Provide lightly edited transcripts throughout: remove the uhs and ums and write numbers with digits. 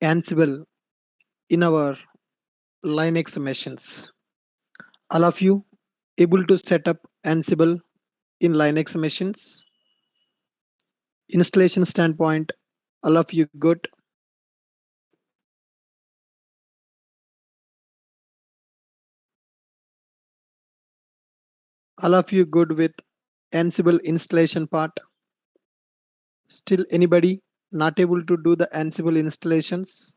Ansible in our Linux machines. All of you able to set up Ansible in Linux machines? Installation standpoint, all of you good? All of you good with Ansible installation part? Still anybody not able to do the Ansible installations?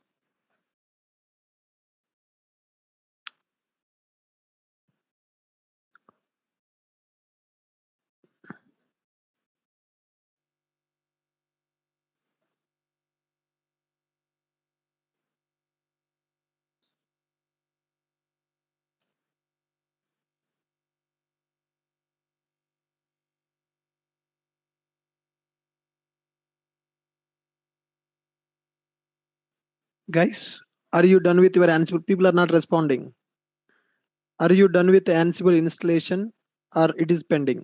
Guys, are you done with your Ansible? People are not responding. Are you done with the Ansible installation or it is pending?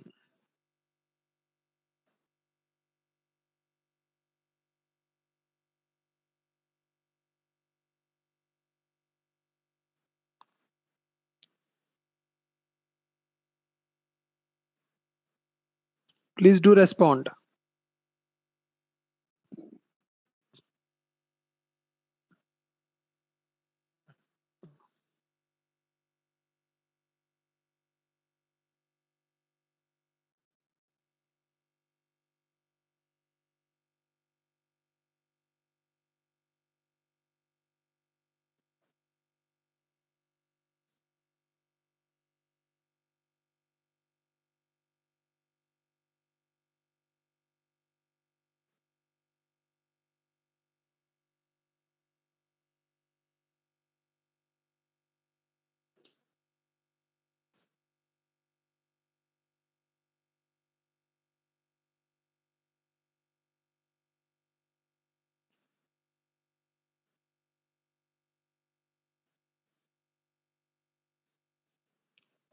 Please do respond.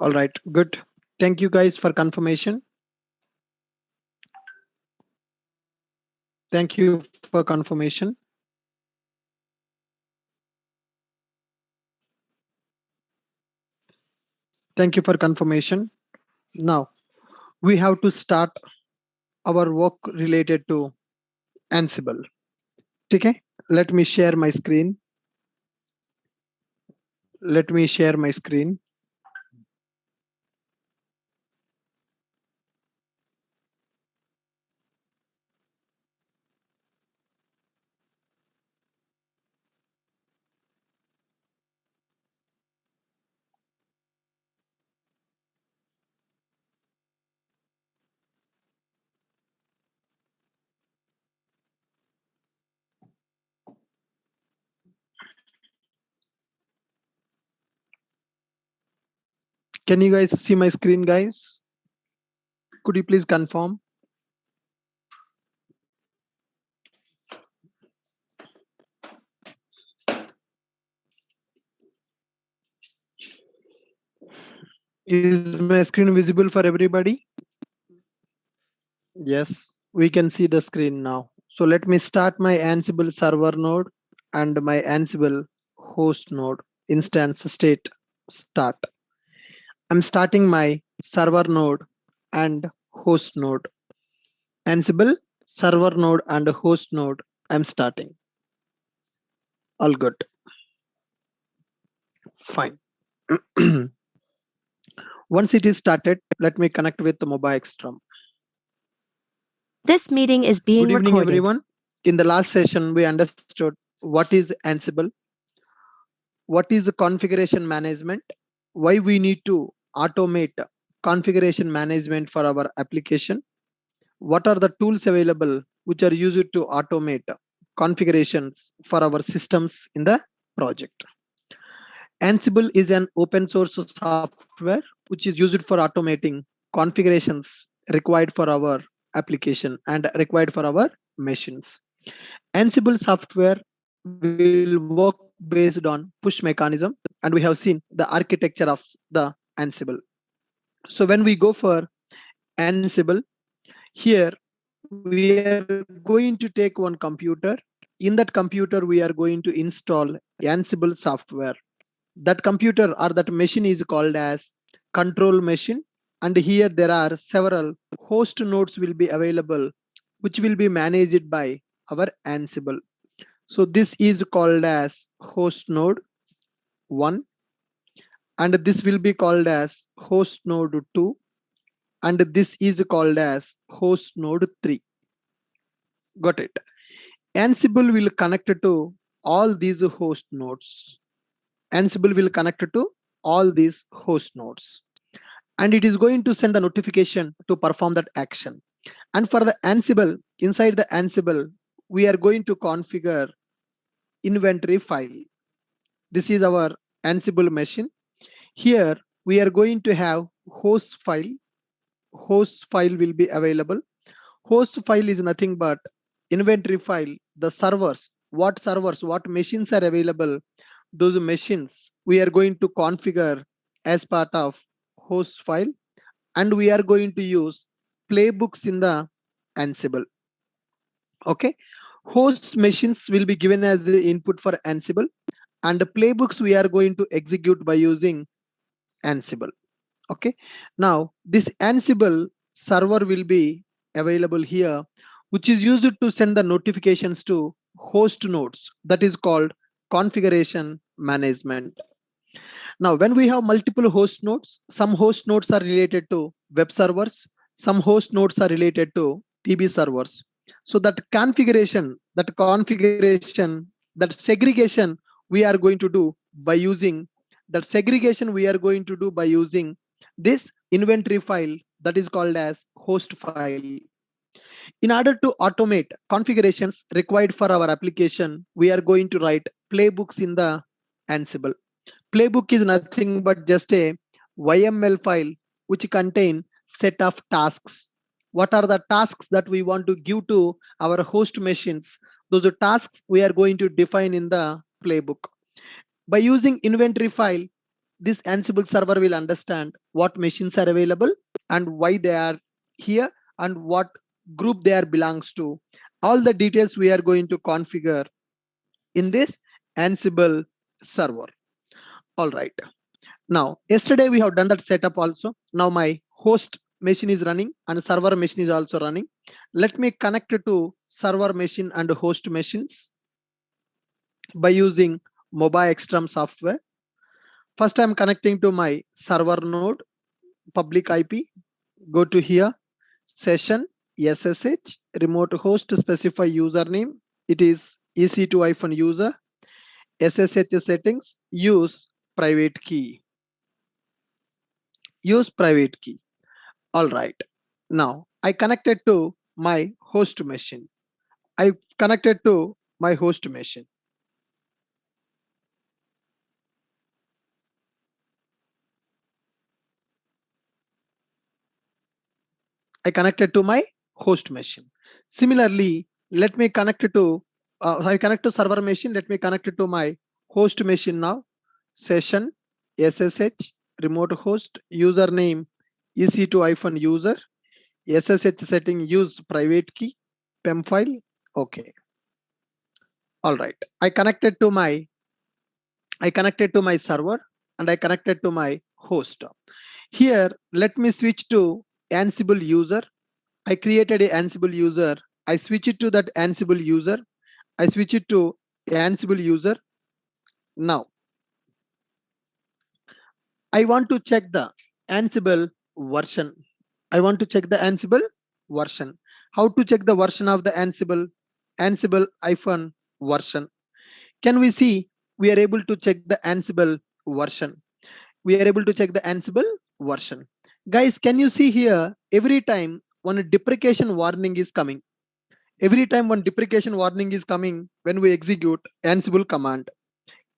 All right, good. Thank you guys for confirmation. Thank you for confirmation. Thank you for confirmation. Now we have to start our work related to Ansible. Okay, let me share my screen. Let me share my screen. Can you guys see my screen, guys? Could you please confirm? Is my screen visible for everybody? Yes, we can see the screen now. So let me start my Ansible server node and my Ansible host node instance state start. I'm starting my server node and host node. Ansible server node and host node. I'm starting. All good. Fine. Once it is started, let me connect with the mobile extreme. This meeting is being Good evening, recorded. everyone. In the last session, we understood what is Ansible, what is the configuration management, why we need to automate configuration management for our application, what are the tools available which are used to automate configurations for our systems in the project. Ansible is an open source software which is used for automating configurations required for our application and required for our machines. Ansible software will work based on push mechanism, and we have seen the architecture of the Ansible. So when we go for Ansible, here we are going to take one computer. In that computer, we are going to install Ansible software. That computer or that machine is called as control machine. And here there are several host nodes will be available, which will be managed by our Ansible. So this is called as host node 1, and this will be called as host node 2, and this is called as host node 3. Got it? Ansible will connect to all these host nodes. Ansible will connect to all these host nodes, and it is going to send a notification to perform that action. And for the Ansible, inside the Ansible, we are going to configure inventory file. This is our Ansible machine. Here we are going to have host file. Host file will be available. Host file is nothing but inventory file, the servers, what machines are available, those machines we are going to configure as part of host file, and we are going to use playbooks in the Ansible. Okay, host machines will be given as the input for Ansible, and the playbooks we are going to execute by using Ansible. Okay, now this Ansible server will be available here, which is used to send the notifications to host nodes. That is called configuration management. Now, when we have multiple host nodes, some host nodes are related to web servers, some host nodes are related to DB servers. So that segregation we are going to do by using this inventory file that is called as host file. In order to automate configurations required for our application, we are going to write playbooks in the Ansible. Playbook is nothing but just a YML file which contain set of tasks. What are the tasks that we want to give to our host machines? Those are tasks we are going to define in the playbook. By using inventory file, this Ansible server will understand what machines are available and why they are here and what group they are belongs to. All the details we are going to configure in this Ansible server. All right. Now, yesterday we have done that setup also. Now my host machine is running and server machine is also running. Let me connect to server machine and host machines by using mobile extreme software. First, I'm connecting to my server node, public IP. Go to here, session, SSH, remote host, specify username. It is EC2-user, SSH settings, use private key. Use private key. All right. Now I connected to my host machine. I connected to my host machine. I connected to my host machine. Similarly, let me connect to I connect to server machine. Let me connect it to my host machine now. Session, SSH, remote host, username EC2-user, SSH setting, use private key, PEM file. Okay. All right. I connected to my server and I connected to my host. Here, let me switch to Ansible user. I created a Ansible user. I switch it to that Ansible user. I switch it to Ansible user. Now, I want to check the Ansible version. I want to check the Ansible version. How to check the version of the Ansible? Ansible version. Can we see we are able to check the Ansible version? We are able to check the Ansible version. Guys, can you see here every time one deprecation warning is coming? Every time one deprecation warning is coming when we execute Ansible command.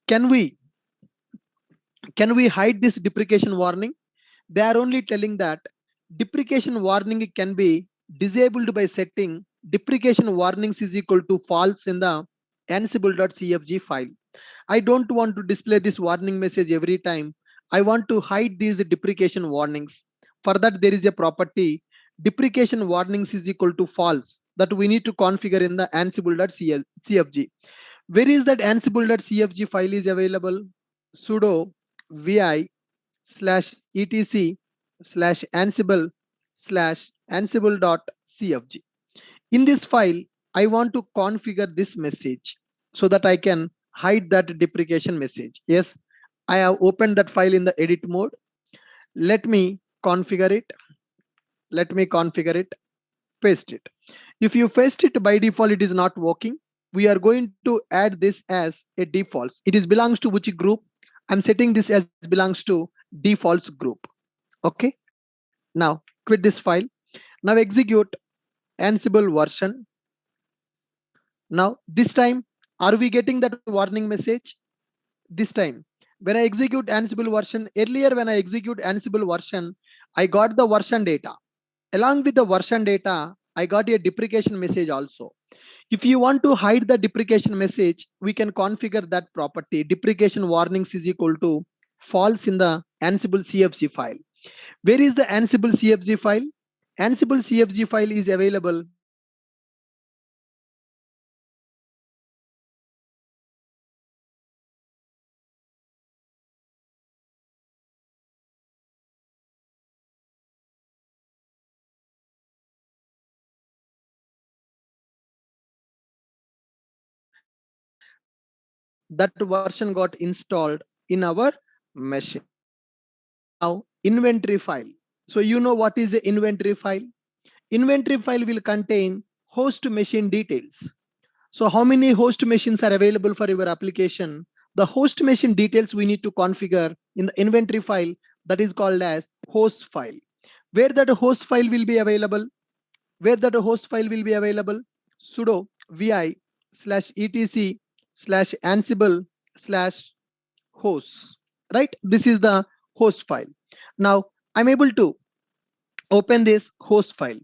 Can we hide this deprecation warning? They are only telling that deprecation warning can be disabled by setting deprecation warnings is equal to false in the ansible.cfg file. I don't want to display this warning message every time. I want to hide these deprecation warnings. For that, there is a property deprecation warnings is equal to false. that we need to configure in the ansible.cfg. Where is that ansible.cfg file is available? Sudo vi /etc /ansible /ansible.cfg. In this file, I want to configure this message so that I can hide that deprecation message. Yes, I have opened that file in the edit mode. Let me configure it. Paste it. If you paste it by default, it is not working. We are going to add this as a default. It is belongs to which group? I'm setting this as belongs to defaults group. Okay. Now quit this file. Now execute Ansible version. Now this time, are we getting that warning message? This time, when I execute Ansible version, earlier when I execute Ansible version, I got the version data. Along with the version data, I got a deprecation message also. If you want to hide the deprecation message, we can configure that property. Deprecation warnings is equal to false in the Ansible CFG file. Where is the Ansible CFG file? Ansible CFG file is available that version got installed in our machine. Now inventory file. So you know what is the inventory file? Inventory file will contain host machine details. So how many host machines are available for your application? The host machine details we need to configure in the inventory file, that is called as host file. Where that host file will be available? Sudo vi /etc /ansible /host. Right? This is the host file. Now I'm able to open this host file.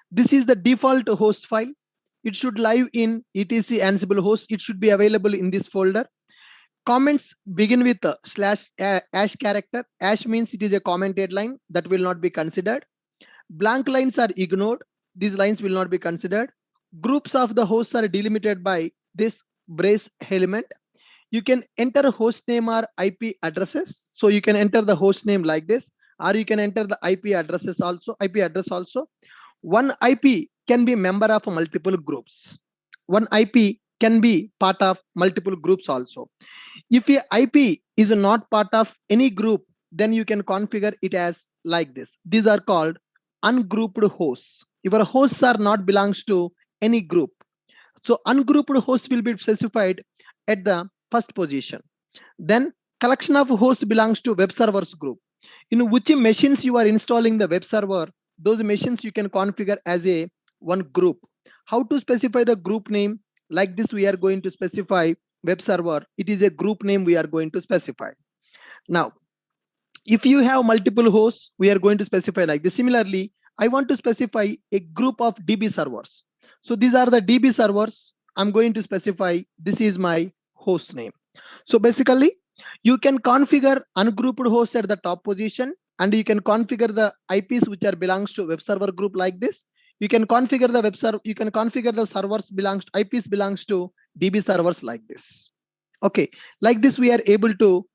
This is the default host file. It should live in etc ansible host. It should be available in this folder. Comments begin with a /ash character. Ash means it is a commented line that will not be considered. Blank lines are ignored. These lines will not be considered. Groups of the hosts are delimited by this brace element. You can enter host name or IP addresses. So you can enter the host name like this, or you can enter the IP address also. One IP can be member of multiple groups. One IP can be part of multiple groups also. If a IP is not part of any group, then you can configure it as like this. These are called ungrouped hosts. Your hosts are not belongs to any group. So ungrouped hosts will be specified at the first position. Then collection of hosts belongs to web servers group. In which machines you are installing the web server, those machines you can configure as a one group. How to specify the group name? Like this, we are going to specify web server. It is a group name we are going to specify. Now, if you have multiple hosts, we are going to specify like this. Similarly, I want to specify a group of DB servers. So these are the DB servers. I'm going to specify this is my host name. So basically, you can configure ungrouped hosts at the top position, and you can configure the IPs which are belongs to web server group like this. You can configure the web server. You can configure the servers belongs to IPs belongs to DB servers like this. Okay, like this we are able to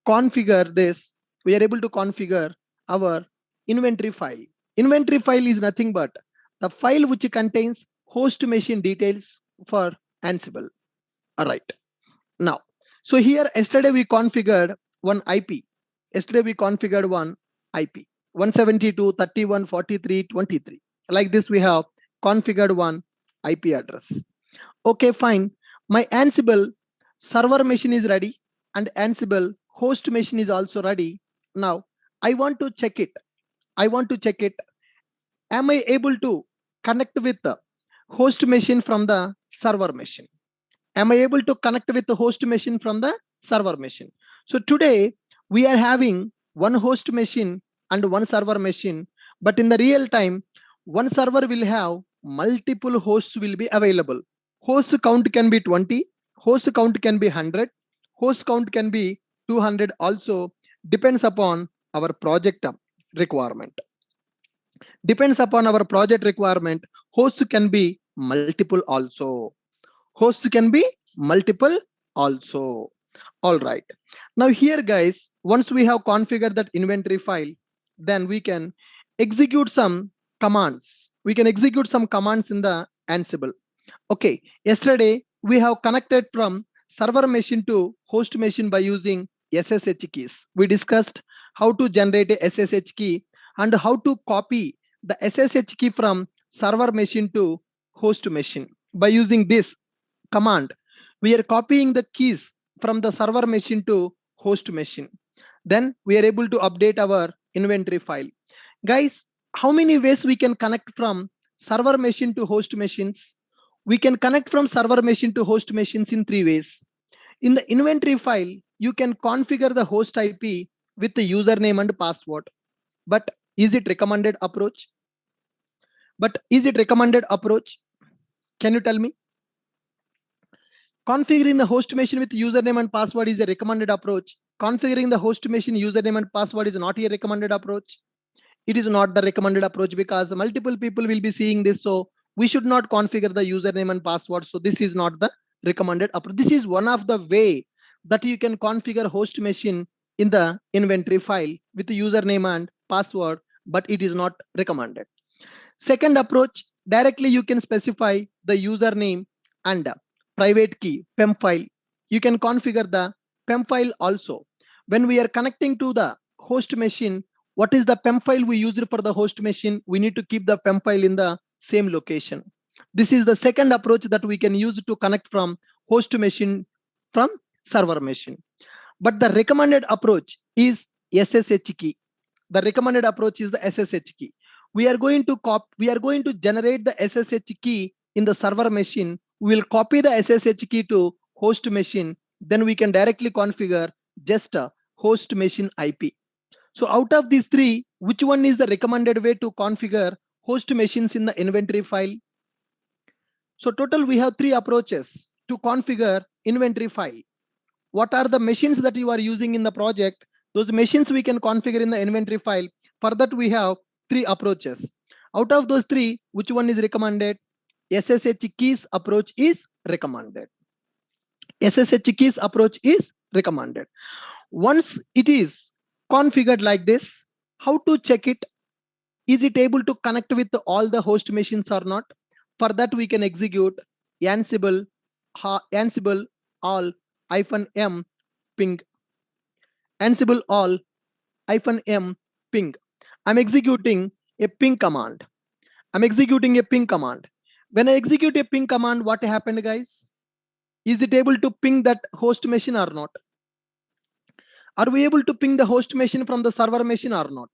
configure this. We are able to configure our inventory file. Inventory file is nothing but the file which contains host machine details for Ansible. All right. Now, so here yesterday we configured one IP. Yesterday we configured one IP 172.31.43.23. Like this we have configured one IP address. Okay, fine. My Ansible server machine is ready and Ansible host machine is also ready. Now I want to check it. Am I able to connect with the host machine from the server machine? Am I able to connect with the host machine from the server machine? So today we are having one host machine and one server machine, but in the real time, one server will have multiple hosts will be available. Host count can be 20, host count can be 100, host count can be 200 also, depends upon our project requirement. Depends upon our project requirement, hosts can be multiple also. Hosts can be multiple also. All right. Now here guys, once we have configured that inventory file, then we can execute some commands. We can execute some commands in the Ansible. Okay, yesterday we have connected from server machine to host machine by using SSH keys. We discussed how to generate a SSH key and how to copy the SSH key from server machine to host machine. By using this command, we are copying the keys from the server machine to host machine. Then we are able to update our inventory file. Guys, how many ways we can connect from server machine to host machines? We can connect from server machine to host machines in three ways. In the inventory file, you can configure the host IP with the username and password. But is it recommended approach? Can you tell me? Configuring the host machine with username and password is a recommended approach. Configuring the host machine username and password is not a recommended approach. It is not the recommended approach because multiple people will be seeing this. So we should not configure the username and password. So this is not the recommended approach. This is one of the way that you can configure host machine in the inventory file with the username and password, but it is not recommended. Second approach, directly you can specify the username and private key PEM file. You can configure the PEM file also. When we are connecting to the host machine, what is the PEM file we used for the host machine? We need to keep the PEM file in the same location. This is the second approach that we can use to connect from host machine from server machine. But the recommended approach is SSH key. The recommended approach is the SSH key. We are going to generate the SSH key in the server machine. We will copy the SSH key to host machine. Then we can directly configure just a host machine IP. So out of these three, which one is the recommended way to configure host machines in the inventory file? So total we have three approaches to configure inventory file. What are the machines that you are using in the project? Those machines we can configure in the inventory file. For that we have three approaches. Out of those three, which one is recommended? SSH keys approach is recommended. SSH keys approach is recommended. Once it is configured like this, how to check it? Is it able to connect with all the host machines or not? For that we can execute Ansible all -m ping. Ansible all -m ping. I'm executing a ping command. When I execute a ping command, what happened, guys? Is it able to ping that host machine or not? Are we able to ping the host machine from the server machine or not?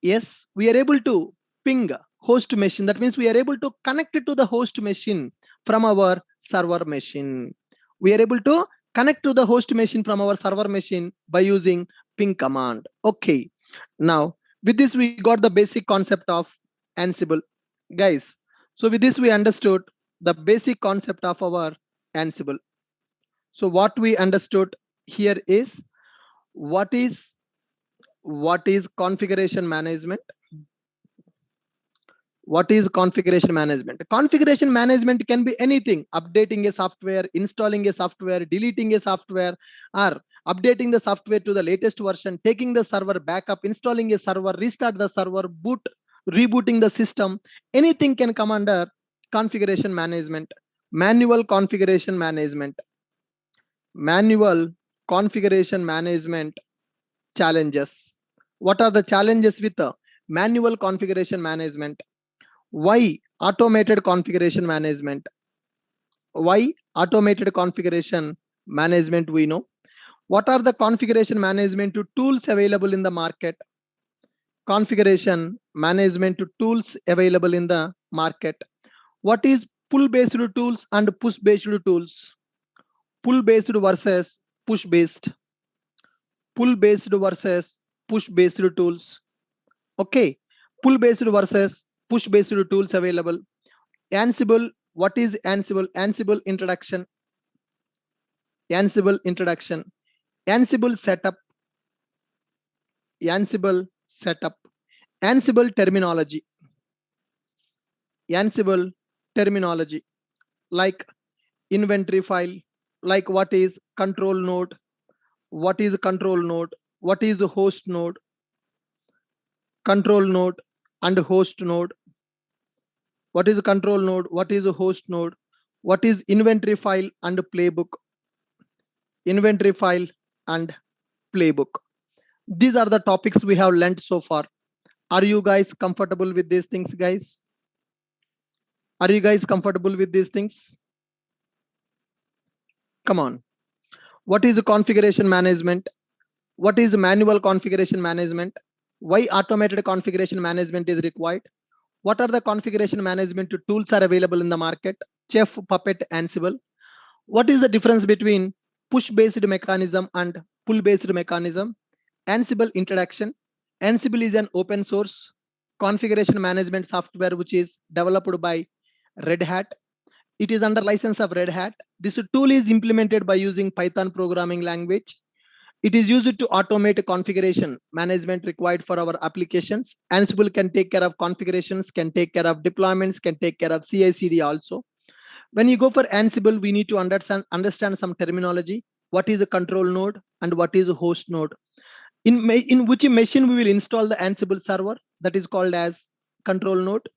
Yes, we are able to ping host machine. That means we are able to connect it to the host machine from our server machine. We are able to connect to the host machine from our server machine by using ping command. Okay, now with this we got the basic concept of Ansible, guys. So with this we understood the basic concept of our Ansible. So what we understood here is what is configuration management. What is configuration management? Configuration management can be anything: updating a software, installing a software, deleting a software, or updating the software to the latest version, taking the server backup, installing a server, restart the server, rebooting the system. Anything can come under configuration management. Manual configuration management. Manual configuration management challenges. What are the challenges with the manual configuration management? Why automated configuration management? Why automated configuration management? We know. What are the configuration management tools available in the market? Configuration management tools available in the market. What is pull based tools and push based tools? Pull based versus push based. Pull based versus push based tools. Okay, pull based versus push based tools available. Ansible, what is Ansible? Ansible introduction. Ansible introduction. Ansible setup. Ansible setup. Ansible terminology. Ansible terminology like inventory file, like what is control node, what is control node, what is host node, control node and host node, what is control node, what is host node, what is inventory file and playbook, inventory file and playbook. These are the topics we have learned so far. Are you guys comfortable with these things, guys? Are you guys comfortable with these things? Come on. What is configuration management? What is manual configuration management? Why automated configuration management is required? What are the configuration management tools are available in the market? Chef, Puppet, Ansible. What is the difference between push-based mechanism and pull-based mechanism? Ansible introduction. Ansible is an open source configuration management software which is developed by Red Hat. It is under license of Red Hat. This tool is implemented by using Python programming language. It is used to automate configuration management required for our applications. Ansible can take care of configurations, can take care of deployments, can take care of CI/CD also. When you go for Ansible, we need to understand some terminology. What is a control node and what is a host node? In which machine we will install the Ansible server, that is called as control node,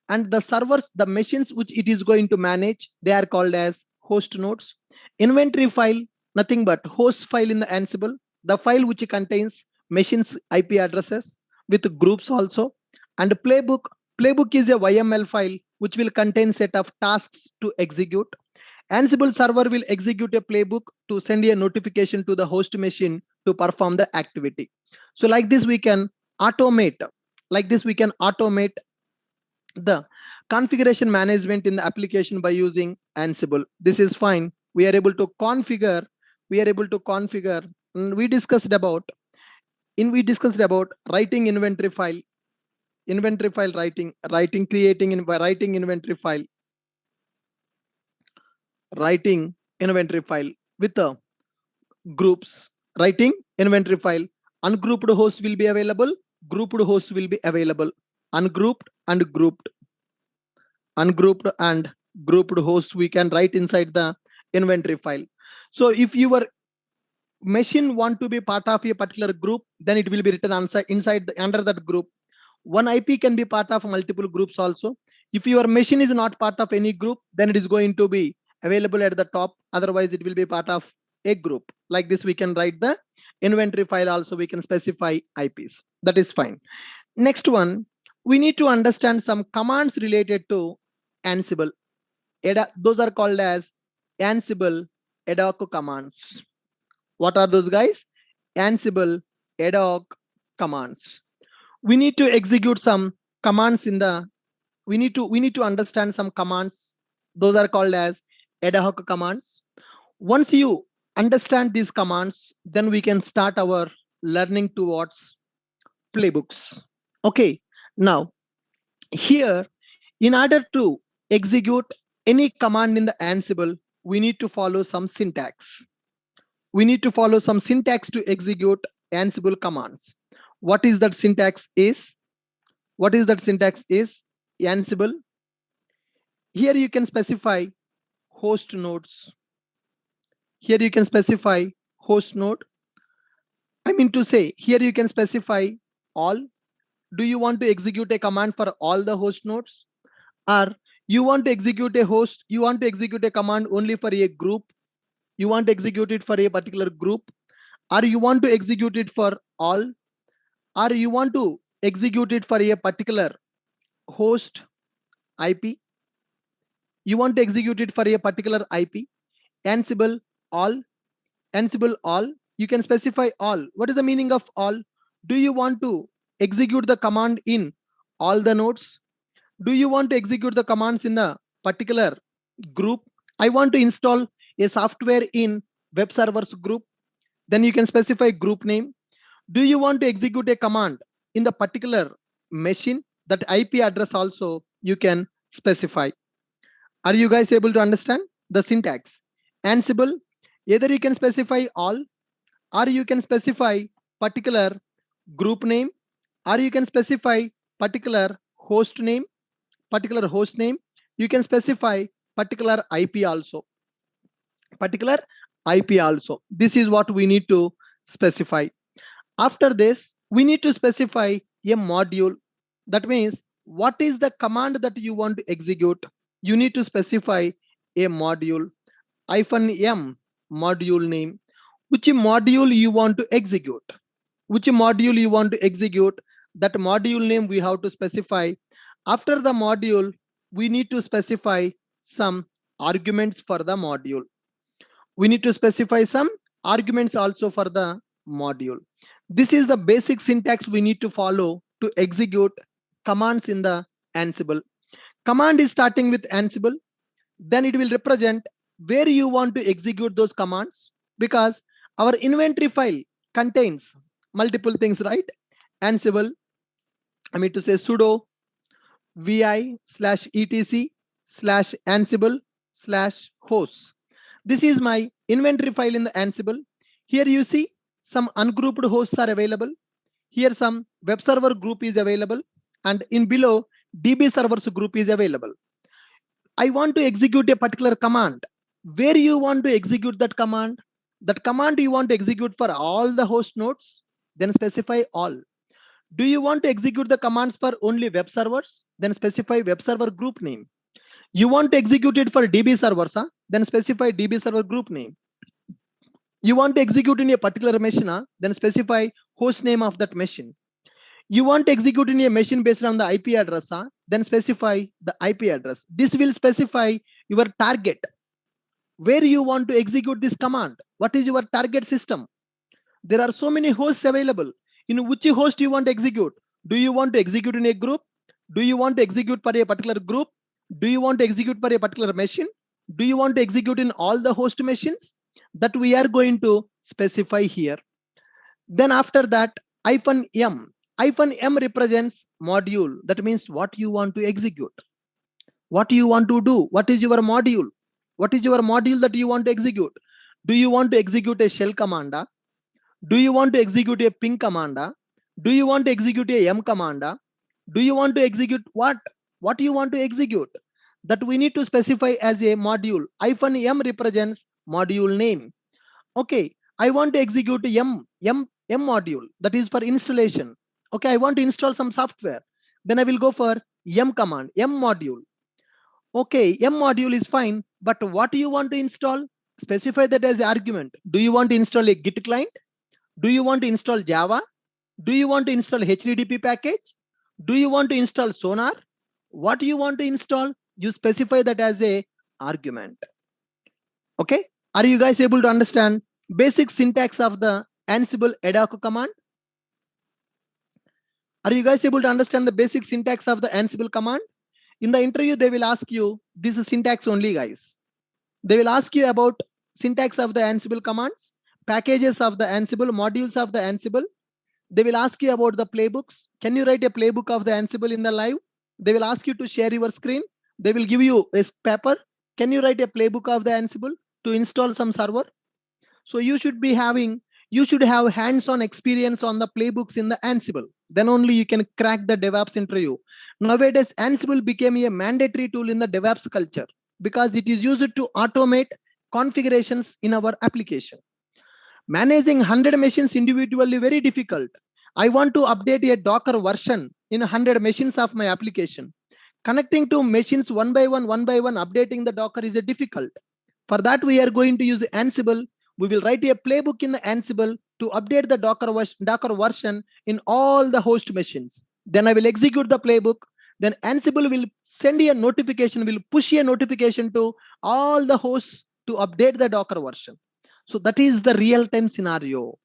and the servers, the machines which it is going to manage, they are called as host nodes. Inventory file, nothing but host file in the Ansible, the file which contains machines IP addresses with groups also. And playbook is a YML file which will contain set of tasks to execute. Ansible server will execute a playbook to send a notification to the host machine to perform the activity. So like this we can automate, the configuration management in the application by using Ansible. This is fine. We are able to configure. We discussed about writing inventory file writing, creating writing inventory file, writing inventory file with groups, writing inventory file. Ungrouped hosts will be available, grouped hosts will be available, ungrouped and grouped, ungrouped and grouped hosts we can write inside the inventory file. So if your machine want to be part of a particular group, then it will be written inside under that group. One IP can be part of multiple groups also. If your machine is not part of any group, then it is going to be available at the top. Otherwise, it will be part of a group. Like this, we can write the inventory file also. We can specify IPs. That is fine. Next one, we need to understand some commands related to Ansible. Those are called as Ansible ad hoc commands. What are those, guys? Ansible ad hoc commands. We need to execute some commands in the, we need to understand some commands. Those are called as ad hoc commands. Once you understand these commands, then we can start our learning towards playbooks. Okay, now here, in order to execute any command in the Ansible, we need to follow some syntax. We need to follow some syntax to execute Ansible commands. What is that syntax is? What is that syntax is? Ansible. Here you can specify host nodes. Here you can specify host node. I mean to say, here you can specify all. Do you want to execute a command for all the host nodes? Or you want to execute a command only for a group? You want to execute it for a particular group? Or you want to execute it for all? Or you want to execute it for a particular host IP? You want to execute it for a particular IP? Ansible all. Ansible all. You can specify all. What is the meaning of all? Do you want to execute the command in all the nodes? Do you want to execute the commands in a particular group? I want to install a software in web servers group. Then you can specify group name. Do you want to execute a command in the particular machine? That IP address also you can specify. Are you guys able to understand the syntax? Ansible, either you can specify all, or you can specify particular group name, or you can specify particular host name. You can specify particular IP also. Particular IP also. This is what we need to specify. After this, we need to specify a module. That means what is the command that you want to execute? You need to specify a module. -m module name. Which module you want to execute? Which module you want to execute? That module name we have to specify. After the module, we need to specify some arguments for the module. We need to specify some arguments also for the module. This is the basic syntax we need to follow to execute commands in the Ansible. Command is starting with Ansible, then it will represent where you want to execute those commands, because our inventory file contains multiple things, right? Ansible, I mean to say sudo vi/etc/ansible/host. This is my inventory file in the Ansible. Here you see some ungrouped hosts are available. Here some web server group is available, and in below DB servers group is available. I want to execute a particular command. Where you want to execute that command? That command you want to execute for all the host nodes? Then specify all. Do you want to execute the commands for only web servers? Then specify web server group name. You want to execute it for DB servers, huh? Then specify DB server group name. You want to execute in a particular machine, huh? Then specify host name of that machine. You want to execute in a machine based on the IP address, huh? Then specify the IP address. This will specify your target. Where you want to execute this command? What is your target system? There are so many hosts available. In which host you want to execute? Do you want to execute in a group? Do you want to execute for a particular group? Do you want to execute for a particular machine? Do you want to execute in all the host machines? That we are going to specify here. Then after that, -m. -m represents module. That means what you want to execute. What you want to do. What is your module? What is your module that you want to execute? Do you want to execute a shell command? Do you want to execute a ping command? Do you want to execute a m command? Do you want to execute what? What you want to execute? That we need to specify as a module. -m represents module name. Okay, I want to execute m module, that is for installation. Okay, I want to install some software. Then I will go for m command, m module. Okay, m module is fine, but what do you want to install? Specify that as argument. Do you want to install a Git client? Do you want to install Java? Do you want to install HTTP package? Do you want to install Sonar? What do you want to install? You specify that as a argument. Okay, are you guys able to understand basic syntax of the Ansible ad hoc command? Are you guys able to understand the basic syntax of the Ansible command? In the interview, they will ask you this is syntax only, guys. They will ask you about syntax of the Ansible commands, packages of the Ansible, modules of the Ansible. They will ask you about the playbooks. Can you write a playbook of the Ansible in the live? They will ask you to share your screen. They will give you a paper. Can you write a playbook of the Ansible to install some server? So you should have hands-on experience on the playbooks in the Ansible. Then only you can crack the DevOps interview. Nowadays, Ansible became a mandatory tool in the DevOps culture because it is used to automate configurations in our application. Managing 100 machines individually very difficult. I want to update a Docker version in 100 machines of my application. Connecting to machines one by one, updating the Docker is difficult. For that, we are going to use Ansible. We will write a playbook in the Ansible to update the Docker version in all the host machines. Then I will execute the playbook. Then Ansible will send a notification, will push a notification to all the hosts to update the Docker version. So that is the real-time scenario.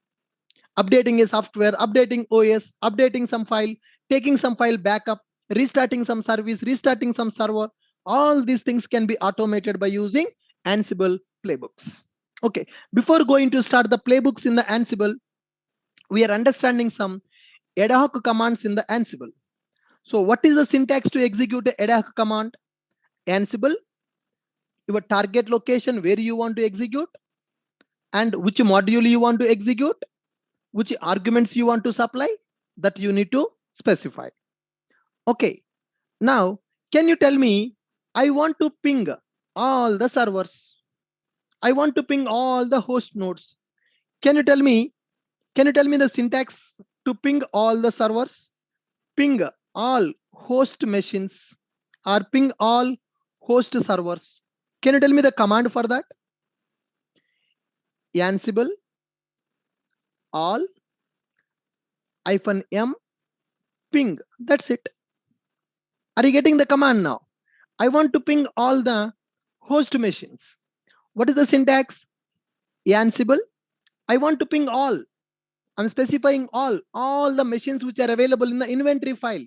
Updating a software, updating OS, updating some file, taking some file backup, restarting some service, restarting some server. All these things can be automated by using Ansible playbooks. Okay, before going to start the playbooks in the Ansible, we are understanding some ad hoc commands in the Ansible. So what is the syntax to execute an ad hoc command? Ansible, your target location where you want to execute, and which module you want to execute, which arguments you want to supply, that you need to specify. Okay, now can you tell me I want to ping all the servers. I want to ping all the host nodes. Can you tell me, the syntax to ping all the servers? Ping all host machines or ping all host servers. Can you tell me the command for that? Ansible all -m ping. That's it. Are you getting the command now? I want to ping all the host machines. What is the syntax? Ansible. I want to ping all. I'm specifying all the machines which are available in the inventory file.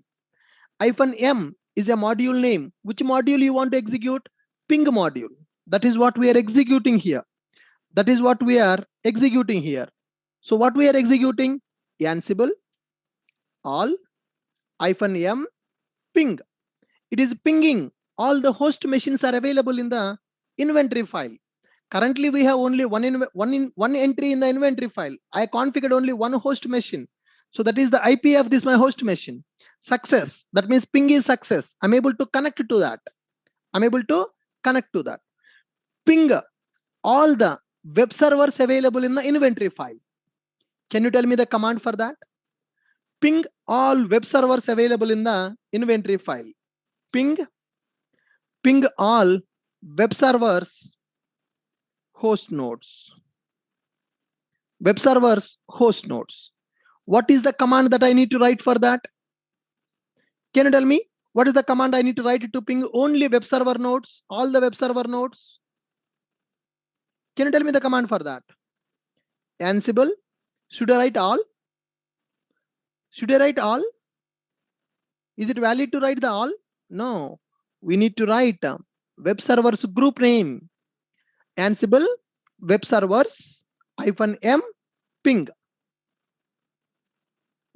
-m is a module name. Which module you want to execute? Ping module. That is what we are executing here. That is what we are executing here. So what we are executing? Ansible all -m ping. It is pinging all the host machines are available in the inventory file. Currently we have only one entry in the inventory file. I configured only one host machine. So that is the IP of this my host machine. Success. That means ping is success. I'm able to connect to that. I'm able to connect to that. Ping all the web servers available in the inventory file. Can you tell me the command for that? Ping all web servers available in the inventory file. Ping all web servers host nodes. Web servers host nodes. What is the command that I need to write for that? Can you tell me what is the command I need to write to ping only web server nodes, all the web server nodes? Can you tell me the command for that? Ansible. Should I write all? Should I write all? Is it valid to write the all? No. We need to write web servers group name. Ansible web servers -m ping.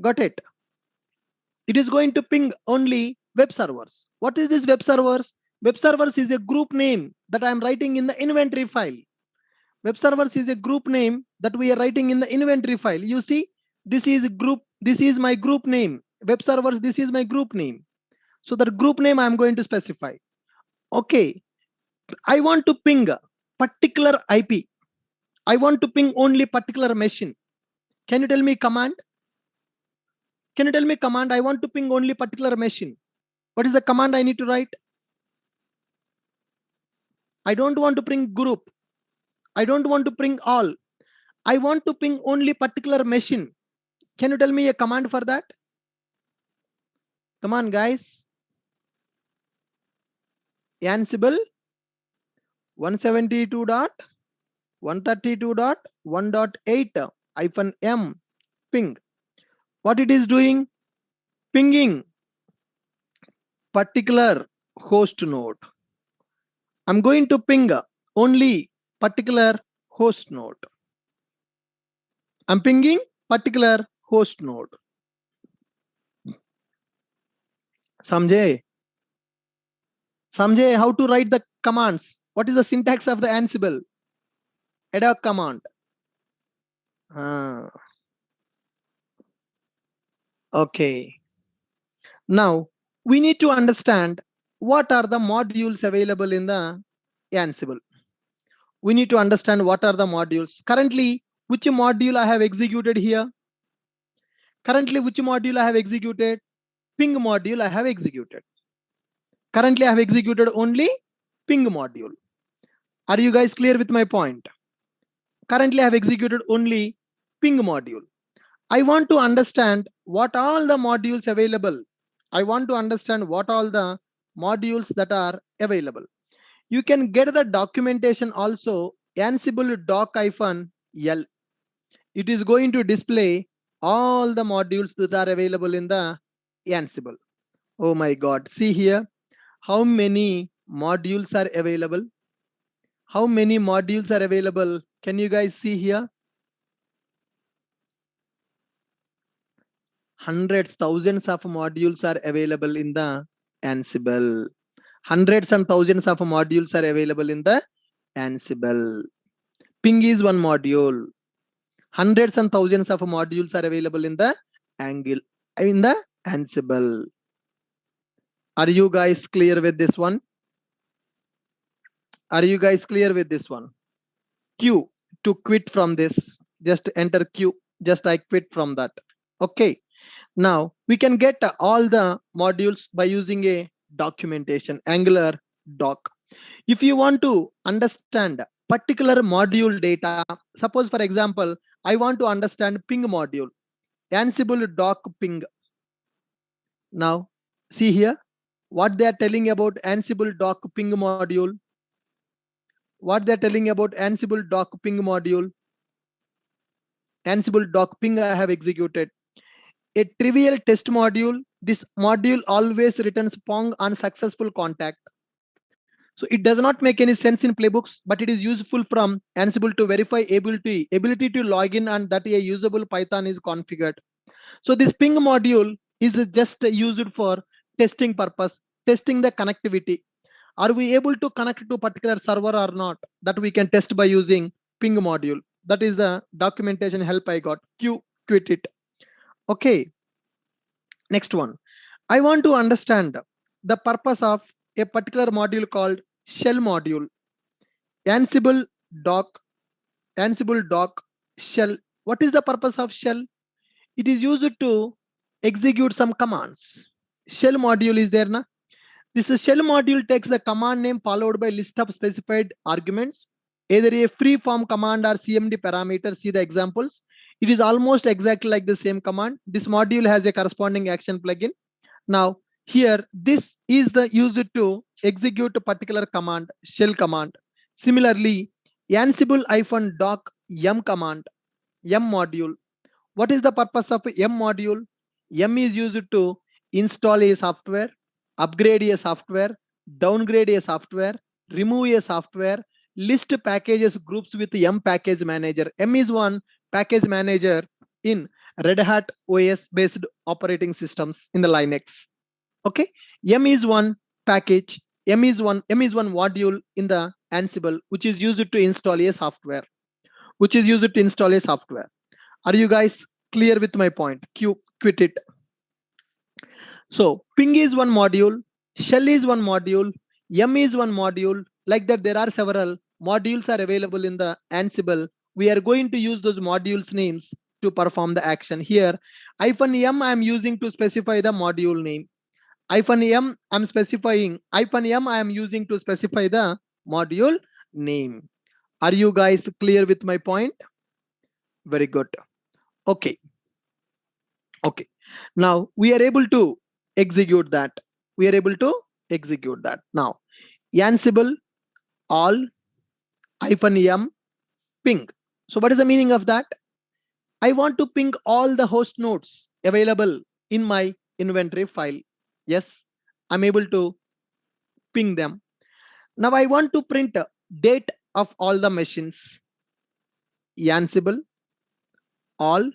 Got it? It is going to ping only web servers. What is this web servers? Web servers is a group name that I am writing in the inventory file. Web servers is a group name that we are writing in the inventory file. You see, this is group, this is my group name. Web servers, this is my group name. So that group name I am going to specify. Okay, I want to ping a particular IP. I want to ping only particular machine. Can you tell me command? Can you tell me command? I want to ping only particular machine. What is the command I need to write? I don't want to ping group. I don't want to ping all. I want to ping only particular machine. Can you tell me a command for that? Come on, guys. Ansible 172.132.1.8 -m What it is doing? Pinging particular host node. I'm going to ping only particular host node. I'm pinging particular host node. Samjay how to write the commands? What is the syntax of the Ansible? Ad command. Okay. Now we need to understand what are the modules available in the Ansible. We need to understand what are the modules. Currently, which module I have executed here? Currently, which module I have executed? Ping module I have executed. Currently, I have executed only ping module. Are you guys clear with my point? Currently, I have executed only ping module. I want to understand what all the modules available. I want to understand what all the modules that are available. You can get the documentation also, Ansible doc-l. It is going to display all the modules that are available in the Ansible. Oh my God, see here, how many modules are available? How many modules are available? Can you guys see here? Hundreds, thousands of modules are available in the Ansible. Hundreds and thousands of modules are available in the Ansible. Ping is one module. Hundreds and thousands of modules are available in the Ansible. Are you guys clear with this one? Are you guys clear with this one? Q to quit from this. Just enter Q. Just I quit from that. Okay. Now we can get all the modules by using a documentation, Angular doc. If you want to understand particular module data, suppose for example, I want to understand ping module, Ansible doc ping. Now see here what they are telling about Ansible doc ping module. What they're telling about Ansible doc ping module. Ansible doc ping I have executed. A trivial test module. This module always returns pong on successful contact. So it does not make any sense in playbooks, but it is useful from Ansible to verify ability to log in and that a usable Python is configured. So this ping module is just used for testing purpose, testing the connectivity. Are we able to connect to particular server or not? That we can test by using ping module. That is the documentation help I got. Quit it. Okay. Next one. I want to understand the purpose of a particular module called shell module. Ansible doc, Ansible doc shell. What is the purpose of shell? It is used to execute some commands. Shell module is there, na? This shell module takes the command name followed by list of specified arguments, either a free form command or CMD parameter. See the examples. It is almost exactly like the same command. This module has a corresponding action plugin. Now here, this is the used to execute a particular command, shell command. Similarly, Ansible-doc yum command, yum module. What is the purpose of yum module? Yum is used to install a software, upgrade a software, downgrade a software, remove a software, list packages groups with yum package manager. Yum is one package manager in Red Hat OS based operating systems in the Linux. Okay, yum is one package, yum is one module in the Ansible which is used to install a software. Are you guys clear with my point? Quit it. So ping is one module, shell is one module, yum is one module. Like that, there are several modules are available in the Ansible. We are going to use those modules names to perform the action. Here, -yum I am using to specify the module name. -yum I'm specifying. -yum I am using to specify the module name. Are you guys clear with my point? Very good. Okay. Okay. Now we are able to execute that. Now, Ansible all -yum ping. So what is the meaning of that? I want to ping all the host nodes available in my inventory file. Yes, I'm able to ping them. Now I want to print date of all the machines. Ansible all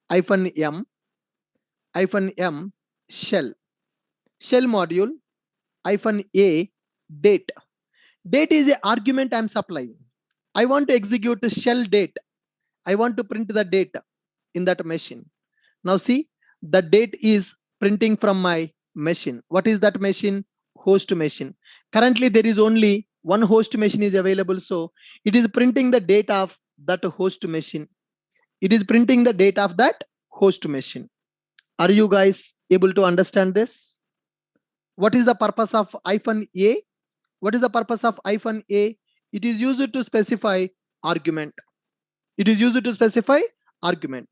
-yum shell module -a date. Date is an argument I'm supplying. I want to execute a shell date. I want to print the date in that machine. Now see, the date is printing from my machine. What is that machine? Host machine. Currently there is only one host machine is available, so it is printing the date of that host machine. Are you guys able to understand this? What is the purpose of -a? What is the purpose of -a? It is used to specify argument.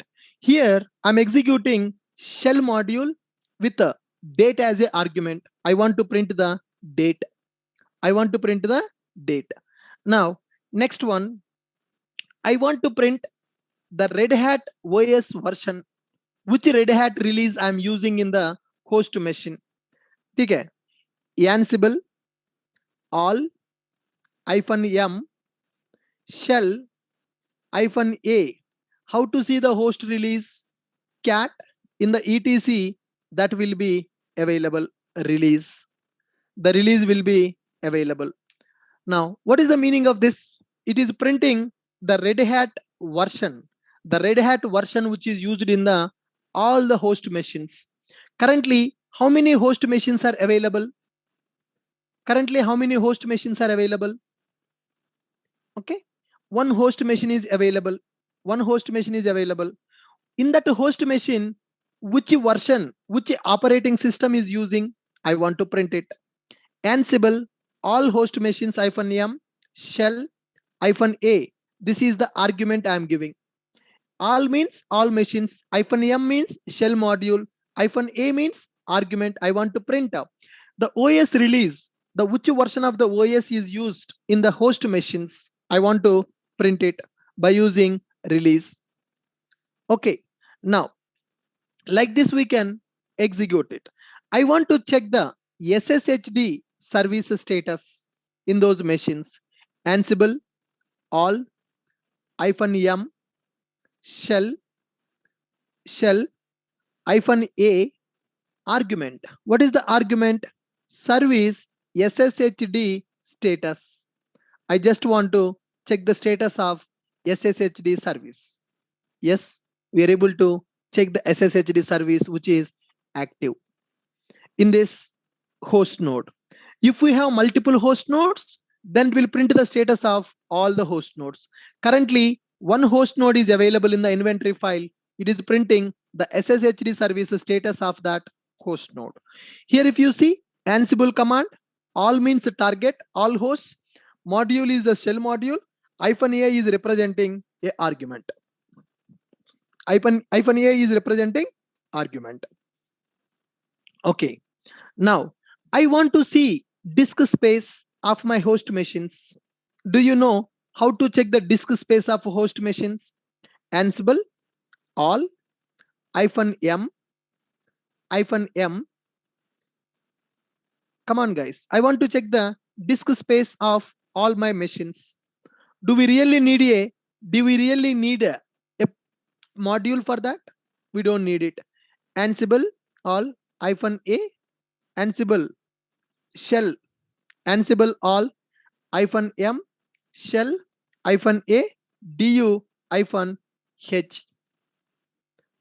Here I'm executing shell module with a date as an argument. I want to print the date. Now, next one, I want to print the Red Hat OS version. Which Red Hat release I'm using in the host machine. Okay. Ansible all -yum shell -a. How to see the host release? Cat in the etc that will be available release. The release will be available. Now, what is the meaning of this? It is printing the Red Hat version. The Red Hat version which is used in the all the host machines. Currently, how many host machines are available? Currently, how many host machines are available? Okay, one host machine is available. One host machine is available. In that host machine, which version, which operating system is using? I want to print it. Ansible, all host machines -m, shell -a. This is the argument I am giving. All means all machines. -m means shell module. -a means argument I want to print up. The OS release, the which version of the OS is used in the host machines. I want to print it by using release. Okay, now like this we can execute it. I want to check the SSHD service status in those machines. Ansible all -m shell -a argument. What is the argument? Service SSHD status. I just want to check the status of SSHD service. Yes, we are able to check the SSHD service which is active in this host node. If we have multiple host nodes, then we'll print the status of all the host nodes. Currently, one host node is available in the inventory file. It is printing the SSHD service status of that host node. Here, if you see Ansible command, all means target, all hosts. Module is the shell module. -a is representing a argument. -a is representing argument. Okay. Now, I want to see disk space of my host machines. Do you know how to check the disk space of host machines? Ansible all -m -m. Come on, guys. I want to check the disk space of all my machines. Do we really need a module for that? We don't need it. Ansible all -a Ansible shell Ansible all -m shell -a du -h.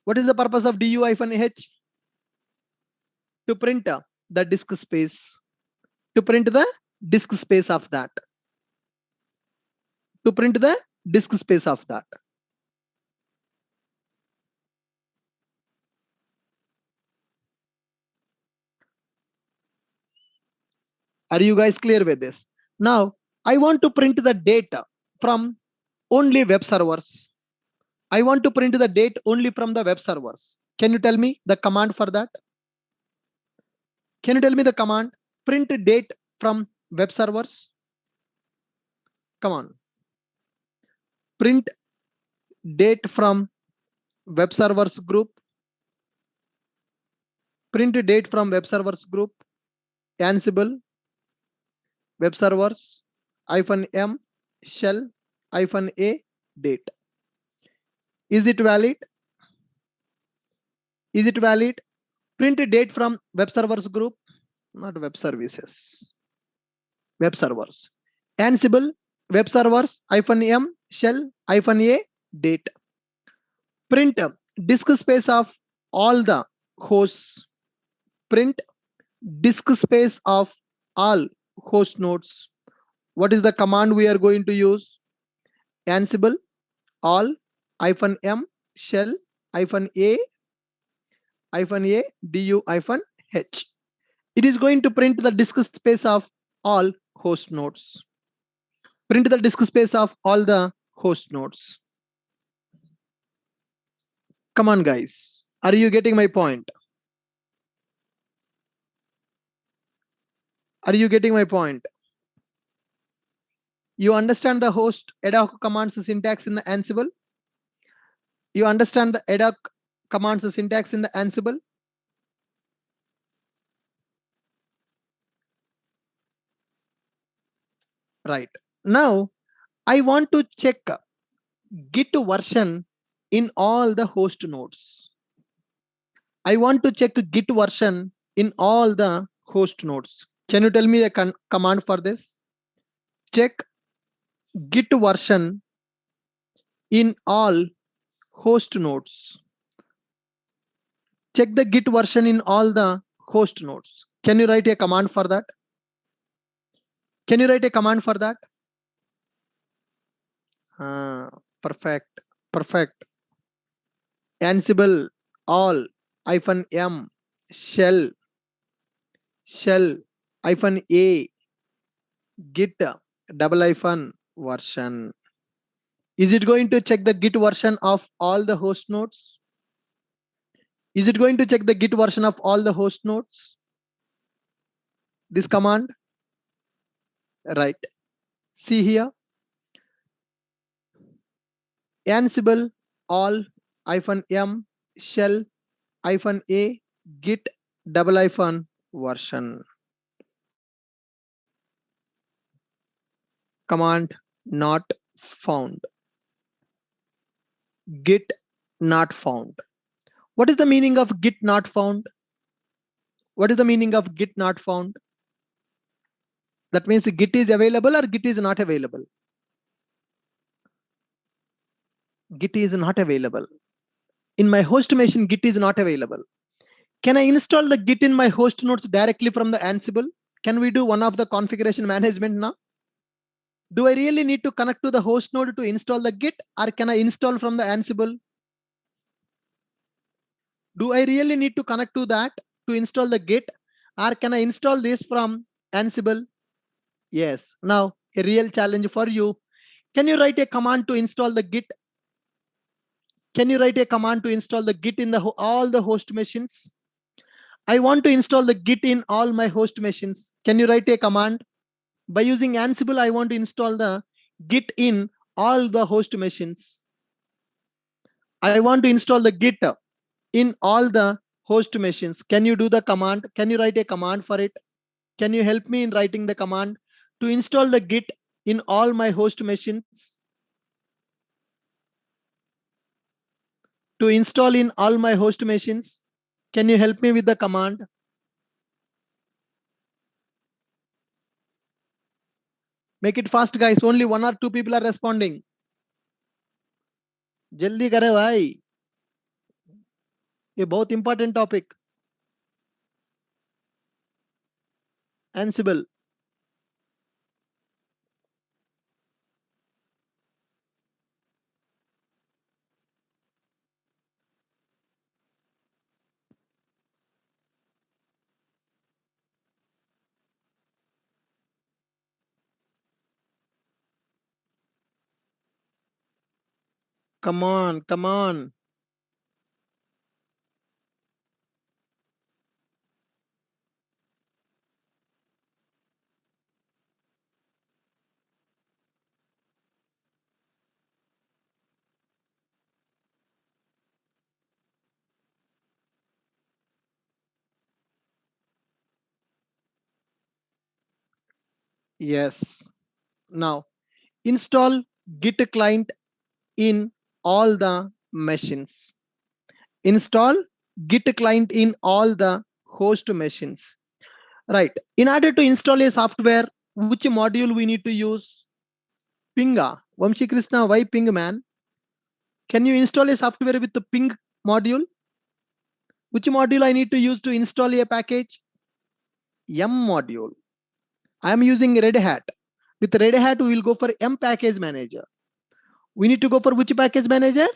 What is the purpose of du -h? To print the disk space. To print the disk space of that. To print the disk space of that. Are you guys clear with this? Now, I want to print the data from only web servers. I want to print the date only from the web servers. Can you tell me the command for that? Can you tell me the command? Print date from web servers. Come on. Print date from web servers group. Print date from web servers group. Ansible web servers -m shell -a date. Is it valid? Is it valid? Print date from web servers group, not web services. Web servers. Ansible web servers -m shell -a date. Print disk space of all the hosts. Print disk space of all host nodes. What is the command we are going to use? Ansible all -m shell -a -a du -h. It is going to print the disk space of all host nodes. Print the disk space of all the host nodes. Come on, guys. Are you getting my point? Are you getting my point? You understand the host ad hoc commands syntax in the Ansible? You understand the ad hoc commands syntax in the Ansible? Right. Now, I want to check Git version in all the host nodes. I want to check Git version in all the host nodes. Can you tell me a command for this? Check Git version in all host nodes. Check the Git version in all the host nodes. Can you write a command for that? Can you write a command for that? Perfect. Perfect. Ansible all -m shell -a git version. Is it going to check the git version of all the host nodes? Is it going to check the git version of all the host nodes? This command, right? See here, Ansible all -m shell -a git version. Command not found. Git not found. What is the meaning of git not found? What is the meaning of git not found? That means git is available or git is not available. Git is not available. In my host machine, git is not available. Can I install the git in my host nodes directly from the Ansible? Can we do one of the configuration management now? Do I really need to connect to the host node to install the git, or can I install from the Ansible? Do I really need to connect to that to install the git, or can I install this from Ansible? Yes. Now a real challenge for you. Can you write a command to install the git? Can you write a command to install the git in the all the host machines? I want to install the git in all my host machines. Can you write a command? By using Ansible, I want to install the git in all the host machines. I want to install the git in all the host machines. Can you do the command? Can you write a command for it? Can you help me in writing the command to install the git in all my host machines? To install in all my host machines. Can you help me with the command? Make it fast, guys. Only 1 or 2 people are responding. जल्दी करे भाई, ये बहुत important topic. Ansible. Come on, come on. Yes. Now install Git client in all the machines. Install Git client in all the host machines. Right. In order to install a software, which module we need to use? Pinga. Vamshi Krishna, why ping, man? Can you install a software with the ping module? Which module I need to use to install a package? M module. I am using Red Hat. With Red Hat, we will go for M package manager. We need to go for which package manager?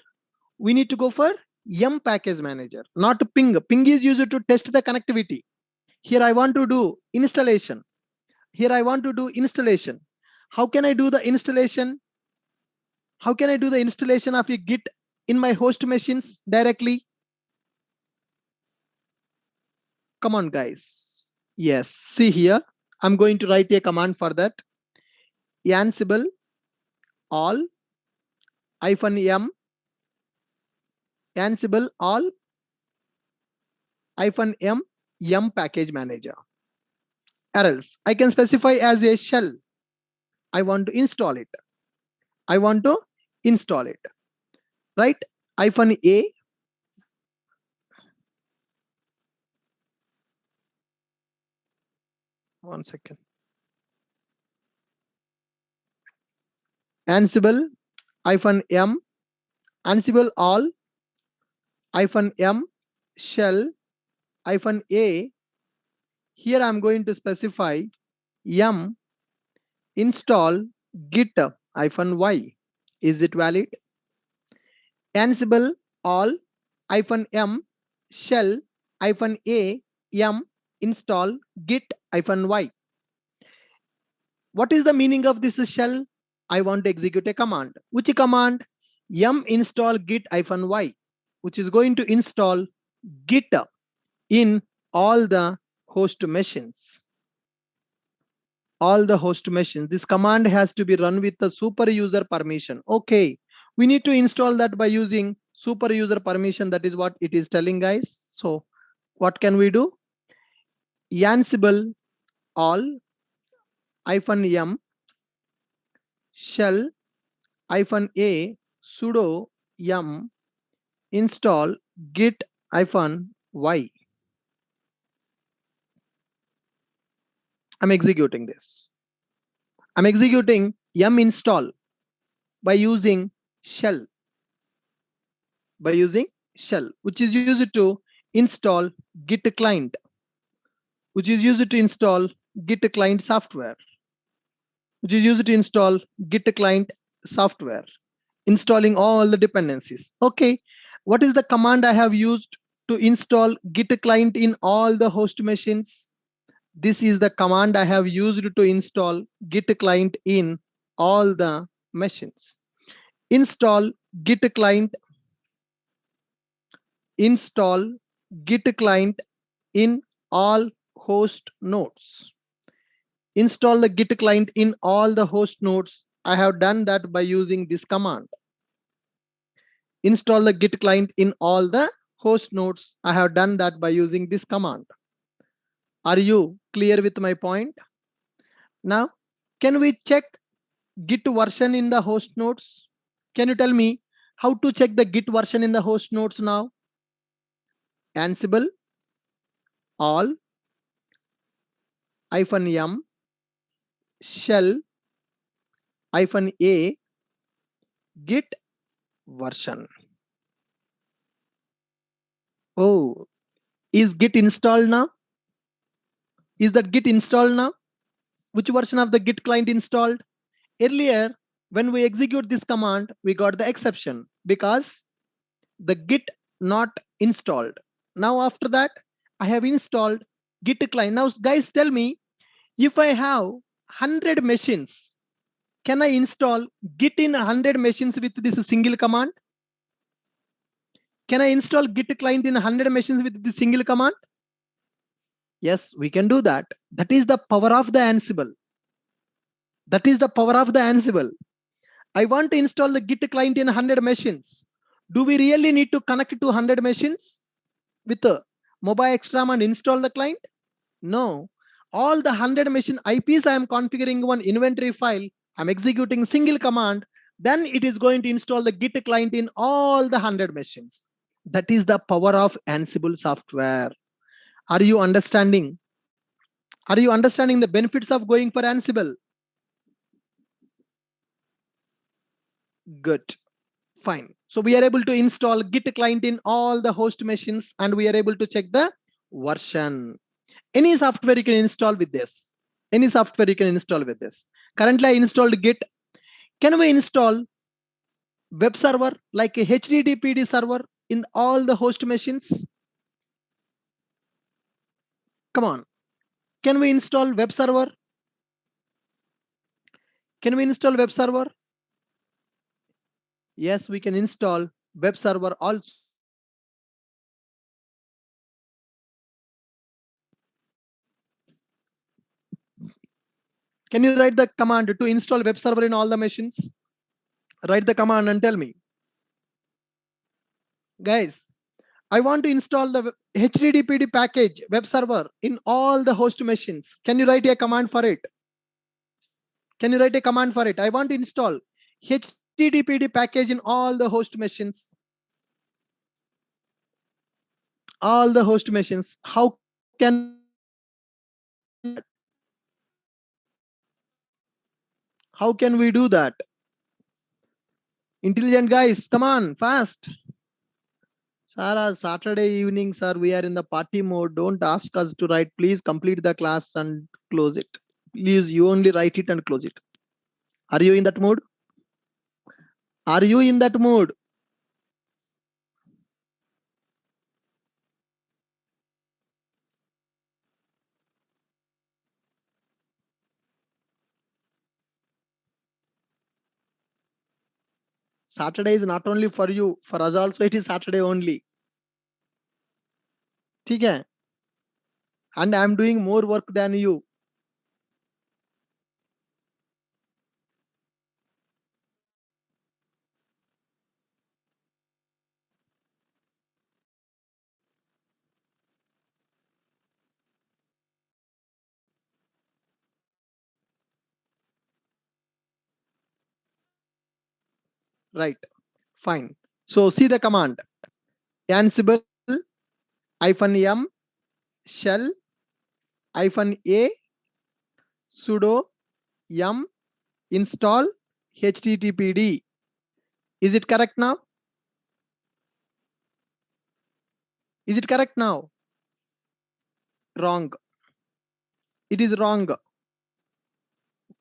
We need to go for M package manager, not ping. Ping is used to test the connectivity. Here I want to do installation. Here I want to do installation. How can I do the installation? How can I do the installation of a Git in my host machines directly? Come on, guys. Yes, see here. I'm going to write a command for that. Ansible all -m Ansible all -m package manager. Or else I can specify as a shell. I want to install it. I want to install it. Right? -a. One second. Ansible -m Ansible all -m shell -a. Here I'm going to specify m install git-y. Is it valid? Ansible all -m shell -a m install git-y. What is the meaning of this shell? I want to execute a command. Which command? Yum install git-y, which is going to install git in all the host machines. All the host machines. This command has to be run with the super user permission. Okay, we need to install that by using super user permission. That is what it is telling, guys. So what can we do? Ansible all -m shell -a sudo yum install git-y. I'm executing this. I'm executing yum install by using shell, which is used to install git client, which is used to install git client software, which is used to install git client software, installing all the dependencies. Okay, what is the command I have used to install git client in all the host machines? This is the command I have used to install git client in all the machines. Install git client, install git client in all host nodes. Install the git client in all the host nodes. I have done that by using this command. Install the git client in all the host nodes. I have done that by using this command. Are you clear with my point? Now, can we check git version in the host nodes? Can you tell me how to check the git version in the host nodes now? Ansible all -m shell -a git version. Oh, is git installed now? Is that git installed now? Which version of the git client installed? Earlier, when we execute this command, we got the exception because the git not installed. Now after that, I have installed git client. Now guys, tell me, if I have 100 machines, can I install git in 100 machines with this single command? Can I install git client in 100 machines with this single command? Yes, we can do that. That is the power of the Ansible. That is the power of the Ansible. I want to install the git client in 100 machines. Do we really need to connect to 100 machines with a mobile extra and install the client? No. All the 100 machine IPs I am configuring one inventory file. I'm executing single command. Then it is going to install the git client in all the 100 machines. That is the power of Ansible software. Are you understanding? Are you understanding the benefits of going for Ansible? Good. Fine. So we are able to install git client in all the host machines and we are able to check the version. Any software you can install with this. Any software you can install with this. Currently I installed git. Can we install web server like a HTTPD server in all the host machines? Come on. Can we install web server? Can we install web server? Yes, we can install web server also. Can you write the command to install web server in all the machines? Write the command and tell me. Guys, I want to install the HTTPD package web server in all the host machines. Can you write a command for it? Can you write a command for it? I want to install HTTPD package in all the host machines. All the host machines. How can we do that? How can we do that? Intelligent guys, come on, fast. Sir, Saturday evening, sir, we are in the party mode. Don't ask us to write. Please complete the class and close it. Please, you only write it and close it. Are you in that mood? Are you in that mood? Saturday is not only for you, for us also it is Saturday only. ठीक है? And I am doing more work than you. Right. Fine. So see the command. Ansible -m shell -a sudo yum install httpd. Is it correct now? Is it correct now? Wrong. It is wrong.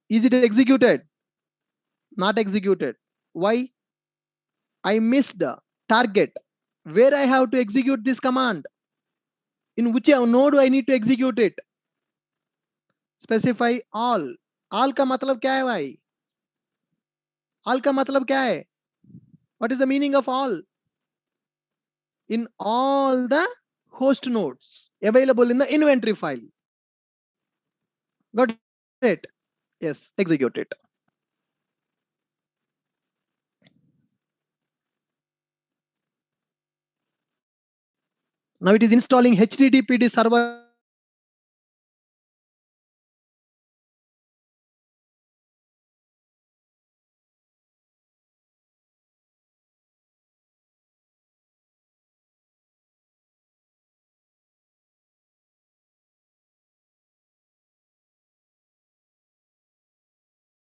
Is it executed? Not executed. Why? I missed the target where I have to execute this command. In which node I need to execute it? Specify all. All का मतलब क्या है भाई? All का मतलब क्या है? What is the meaning of all? In all the host nodes available in the inventory file. Got it? Yes, execute it. Now it is installing HTTPD server.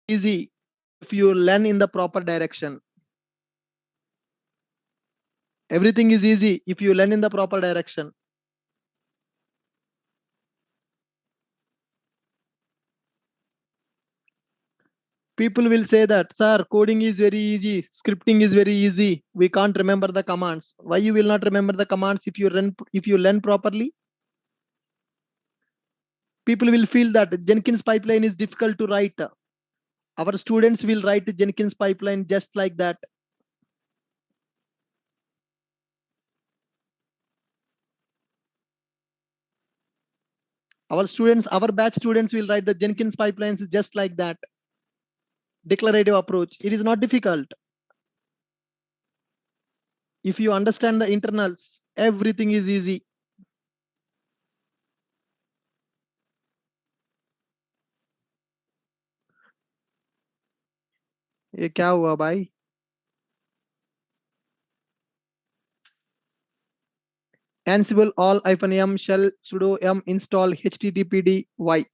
Easy if you learn in the proper direction. Everything is easy if you learn in the proper direction. People will say that, sir, coding is very easy, scripting is very easy. We can't remember the commands. Why you will not remember the commands if you learn properly? People will feel that Jenkins pipeline is difficult to write. Our students will write Jenkins pipeline just like that. Our batch students will write the Jenkins pipelines just like that. Declarative approach. It is not difficult. If you understand the internals, everything is easy. ये क्या हुआ भाई? Ansible all -m shell sudo yum install httpd y.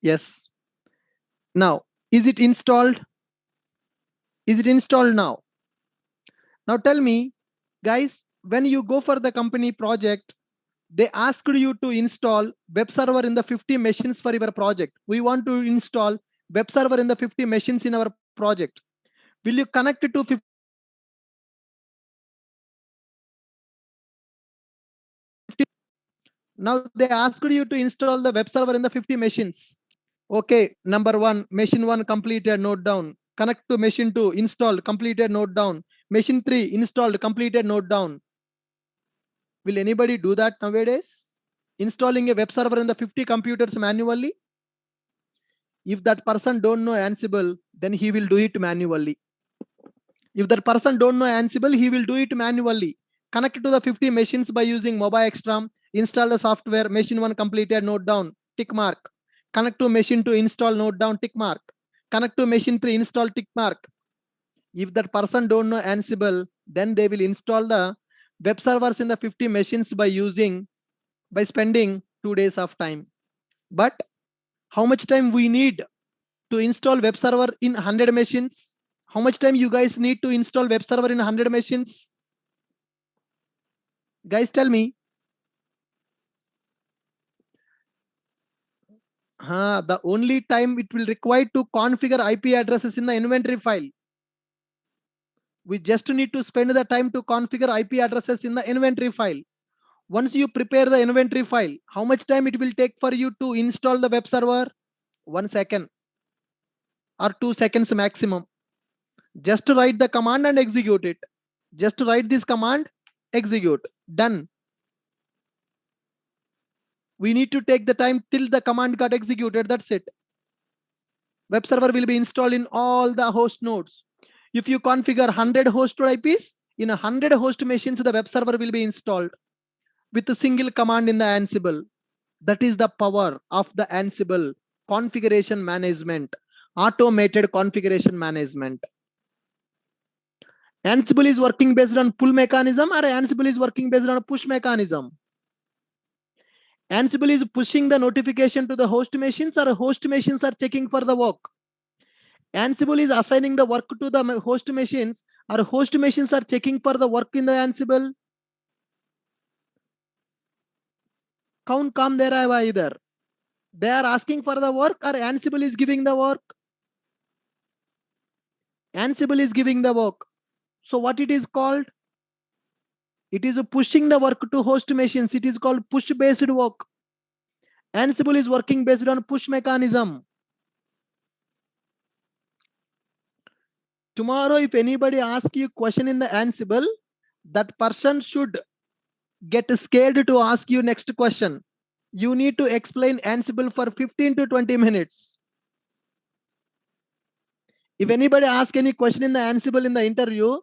Yes. Now, is it installed? Is it installed now? Now tell me, guys, when you go for the company project, they asked you to install web server in the 50 machines for your project. We want to install web server in the 50 machines in our project. Will you connect it to 50? Now they asked you to install the web server in the 50 machines. Okay, number one, machine one completed, note down. Connect to machine two, installed, completed, note down. Machine three, installed, completed, note down. Will anybody do that nowadays? Installing a web server in the 50 computers manually? If that person don't know Ansible, then he will do it manually. If that person don't know Ansible, he will do it manually. Connect to the 50 machines by using mobile extra. Install the software. Machine one completed, note down, tick mark. Connect to machine two, install, note down, tick mark. Connect to machine three, install, tick mark. If that person don't know Ansible, then they will install the web servers in the 50 machines by spending 2 days of time. But how much time we need to install web server in 100 machines? How much time you guys need to install web server in 100 machines? Guys, tell me. The only time it will require to configure IP addresses in the inventory file. We just need to spend the time to configure IP addresses in the inventory file. Once you prepare the inventory file, how much time it will take for you to install the web server? 1 second or 2 seconds maximum. Just to write the command and execute it. Just to write this command, execute, done. We need to take the time till the command got executed. That's it. Web server will be installed in all the host nodes. If you configure 100 host IPs, in 100 host machines, the web server will be installed with a single command in the Ansible. That is the power of the Ansible configuration management, automated configuration management. Ansible is working based on pull mechanism, or Ansible is working based on push mechanism? Ansible is pushing the notification to the host machines, or host machines are checking for the work? Ansible is assigning the work to the host machines, or host machines are checking for the work in the Ansible? Kaun kam de raha hai idhar? They are asking for the work, or Ansible is giving the work? Ansible is giving the work. So what it is called? It is pushing the work to host machines. It is called push based work. Ansible is working based on push mechanism. Tomorrow, if anybody asks you question in the Ansible, that person should get scared to ask you next question. You need to explain Ansible for 15 to 20 minutes. If anybody asks any question in the Ansible in the interview,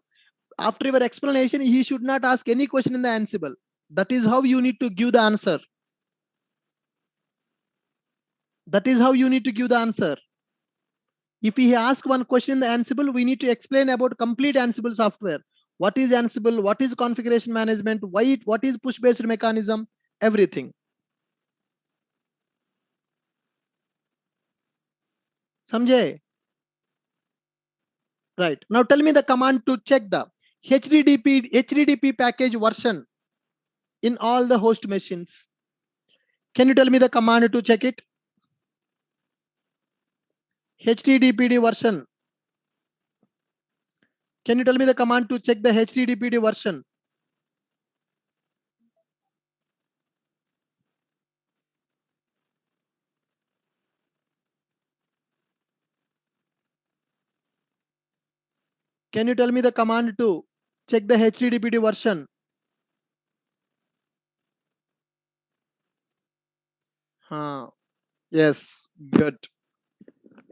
after your explanation, he should not ask any question in the Ansible. That is how you need to give the answer. That is how you need to give the answer. If he asks one question in the Ansible, we need to explain about complete Ansible software. What is Ansible? What is configuration management? What is push-based mechanism? Everything. Samjhe? Right. Now tell me the command to check the HTTP package version in all the host machines. Can you tell me the command to check it? HTTPD version. Can you tell me the command to check the HTTPD version? Can you tell me the command to check the HTTPD version? Yes, good.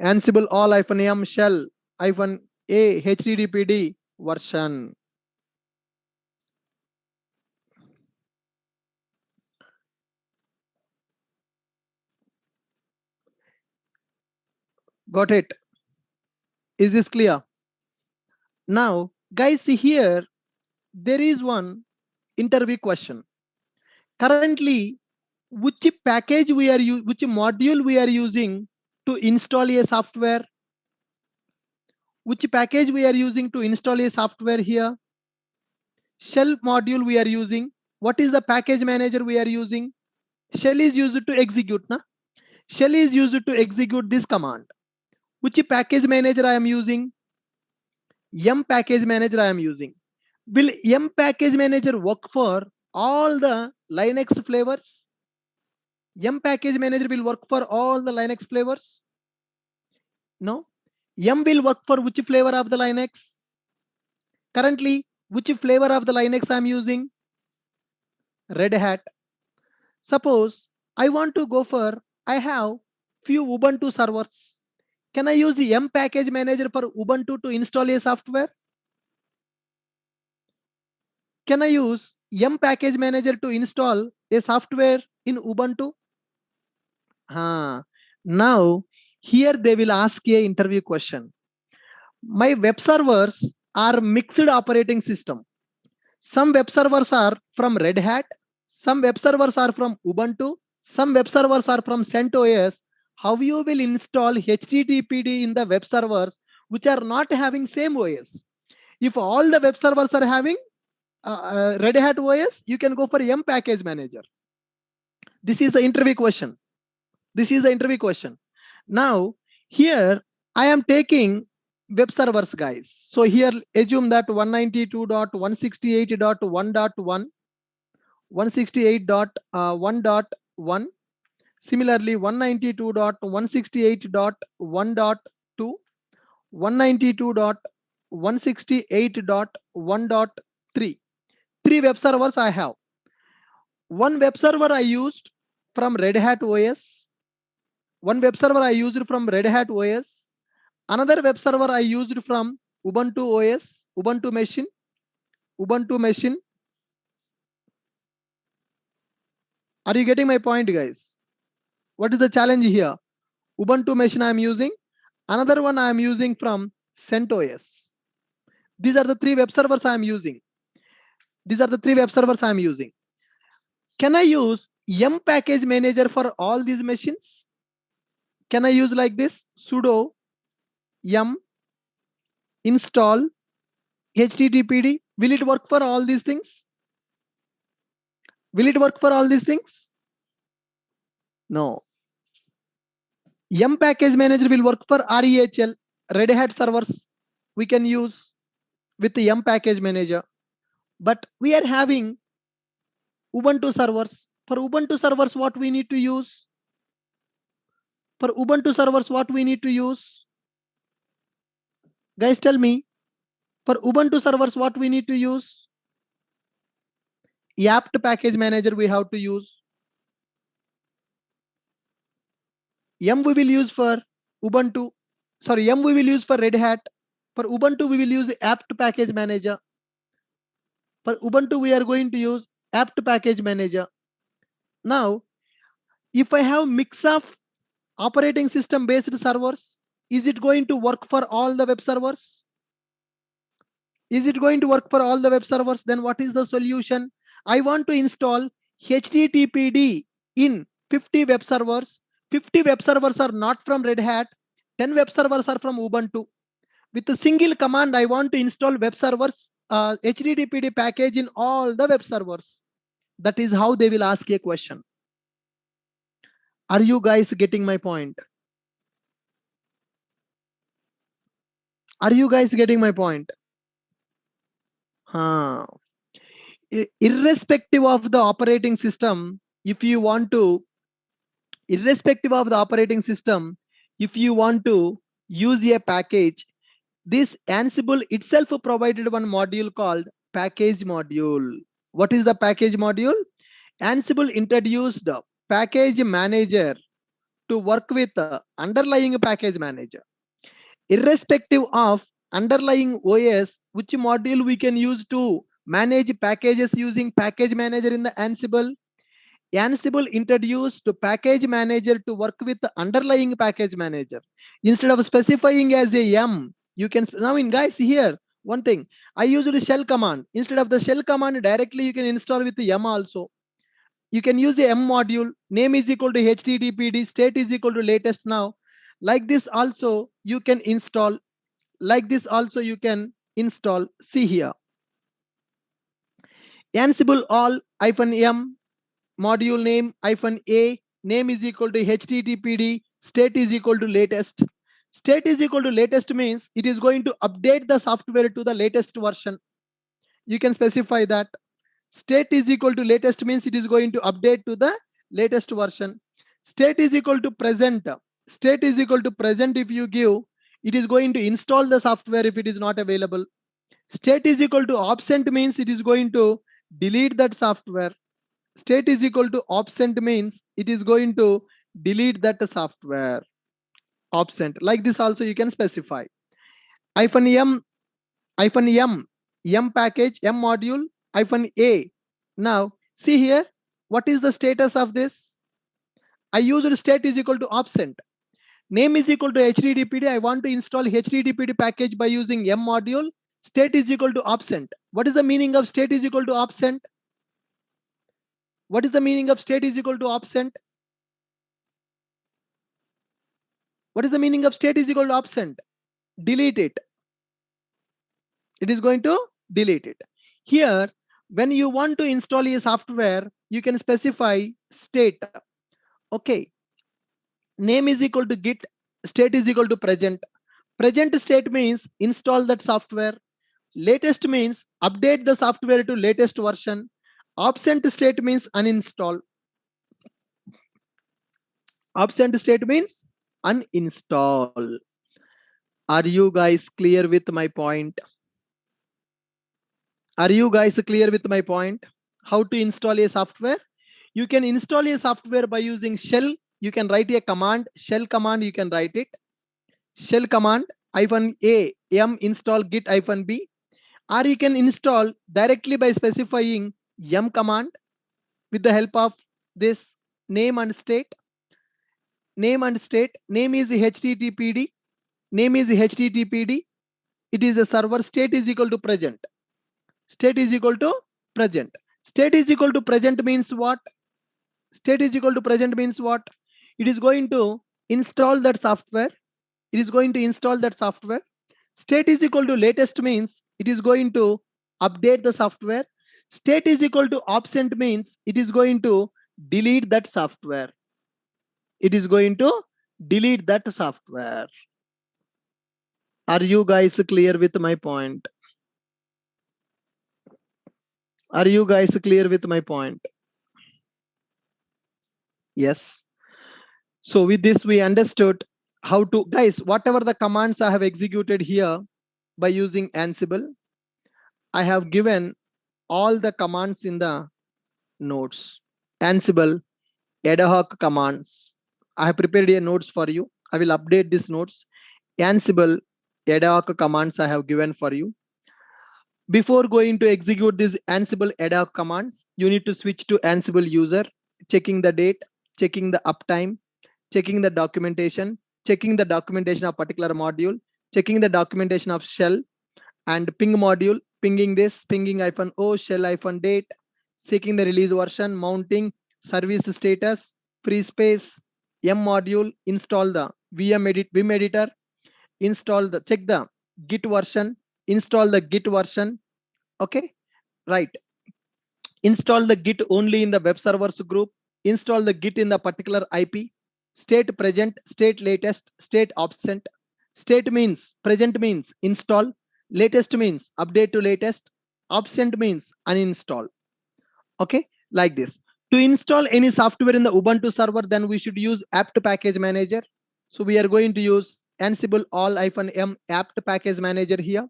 Ansible all -m shell -a HTTPD version. Got it? Is this clear? Now, guys, see here, there is one interview question. Currently, which package we are which module we are using to install a software? Which package we are using to install a software here? Shell module we are using. What is the package manager we are using? Shell is used to execute. Na? Shell is used to execute this command. Which package manager I am using? Yum package manager I am using. Will Yum package manager work for all the Linux flavors? Yum package manager will work for all the Linux flavors? No. Yum will work for which flavor of the Linux? Currently, which flavor of the Linux I am using? Red Hat. Suppose I want to go for, I have few Ubuntu servers. Can I use the Yum package manager for Ubuntu to install a software? Can I use Yum package manager to install a software in Ubuntu? Now, here they will ask a interview question. My web servers are mixed operating system. Some web servers are from Red Hat, some web servers are from Ubuntu, some web servers are from CentOS. How you will install HTTPD in the web servers which are not having same OS? If all the web servers are having Red Hat OS, you can go for Yum package manager. This is the interview question. This is the interview question. Now, here I am taking web servers, guys. So here assume that 192.168.1.1, 168.1.1, similarly 192.168.1.2, 192.168.1.3. Three web servers I have. One web server I used from Red Hat OS. One web server I used from Red Hat OS. Another web server I used from Ubuntu OS, Ubuntu machine, Ubuntu machine. Are you getting my point, guys? What is the challenge here? Ubuntu machine I am using. Another one I am using from CentOS. These are the three web servers I am using. These are the three web servers I am using. Can I use yum package manager for all these machines? Can I use like this? Sudo yum install httpd. Will it work for all these things? Will it work for all these things? No. Yum package manager will work for REHL, Red Hat servers. We can use with the yum package manager. But we are having Ubuntu servers. For Ubuntu servers, what we need to use? For Ubuntu servers, what we need to use? Guys, tell me. For Ubuntu servers, what we need to use? Yapt package manager we have to use. Yum we will use for Ubuntu. Sorry, yum we will use for Red Hat. For Ubuntu, we will use apt package manager. For Ubuntu, we are going to use apt package manager. Now, if I have mix of operating system based servers, is it going to work for all the web servers? Is it going to work for all the web servers? Then what is the solution? I want to install HTTPD in 50 web servers. 50 web servers are not from Red Hat. 10 web servers are from Ubuntu. With a single command, I want to install web servers, HTTPD package in all the web servers. That is how they will ask a question. Are you guys getting my point? Are you guys getting my point? Irrespective of the operating system, if you want to, irrespective of the operating system, if you want to use a package, this Ansible itself provided one module called package module. What is the package module? Ansible introduced the package manager to work with the underlying package manager. Irrespective of underlying OS, which module we can use to manage packages using package manager in the Ansible? Ansible introduced the package manager to work with the underlying package manager. Instead of specifying as a yum, you can now in guys here one thing. I used the shell command. Instead of the shell command directly, you can install with the yum also. You can use the m module. Name is equal to httpd. State is equal to latest now. Like this also you can install. Like this also you can install. See here. Ansible all -m module name -a name is equal to httpd. State is equal to latest. State is equal to latest means it is going to update the software to the latest version. You can specify that. State is equal to latest means it is going to update to the latest version. State is equal to present. State is equal to present. If you give, it is going to install the software if it is not available. State is equal to absent means it is going to delete that software. State is equal to absent means it is going to delete that software. Absent. Like this also you can specify. -m, -m, m package, m module, -a. Now see here, what is the status of this? I used state is equal to absent. Name is equal to httpd. I want to install httpd package by using m module. State is equal to absent. What is the meaning of state is equal to absent? What is the meaning of state is equal to absent? What is the meaning of state is equal to absent? Delete it. It is going to delete it. Here, when you want to install a software, you can specify state. Okay. name is equal to git, state is equal to present. Present state means install that software. Latest means update the software to latest version. Absent state means uninstall. Absent state means uninstall. Are you guys clear with my point? Are you guys clear with my point? How to install a software? You can install a software by using shell. You can write a command, shell command, you can write it. Shell command -a yum install git -b, or you can install directly by specifying yum command with the help of this name and state. Name and state. Name is httpd. Name is httpd. It is a server. State is equal to present. State is equal to present. State is equal to present means what? State is equal to present means what? It is going to install that software. It is going to install that software. State is equal to latest means it is going to update the software. State is equal to absent means it is going to delete that software. It is going to delete that software. Are you guys clear with my point? Are you guys clear with my point? Yes. So with this, we understood how to, guys, whatever the commands I have executed here by using Ansible, I have given all the commands in the notes. Ansible ad hoc commands. I have prepared a notes for you. I will update these notes. Ansible ad hoc commands I have given for you. Before going to execute these Ansible ad hoc commands, you need to switch to Ansible user, checking the date, checking the uptime, checking the documentation, checking the documentation of particular module, checking the documentation of shell and ping module, pinging this, pinging -o, shell -date, checking the release version, mounting, service status, free space, M module, install the Vim editor, install the, check the Git version, install the Git version. Okay, right. Install the Git only in the web servers group, install the Git in the particular IP, state present, state latest, state absent. State means present means install, latest means update to latest, absent means uninstall. Okay, like this. To install any software in the Ubuntu server, then we should use apt package manager. So we are going to use Ansible all-m apt package manager here.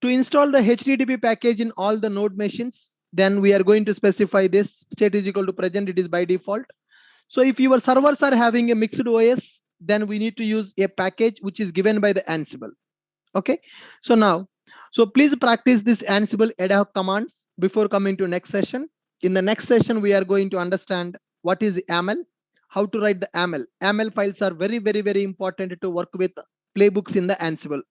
To install the HTTP package in all the node machines, then we are going to specify this state is equal to present. It is by default. So if your servers are having a mixed OS, then we need to use a package which is given by the Ansible. Okay, so now, so please practice this Ansible ad hoc commands before coming to next session. In the next session, we are going to understand what is YAML, how to write the YAML. YAML files are very, very, very important to work with playbooks in the Ansible.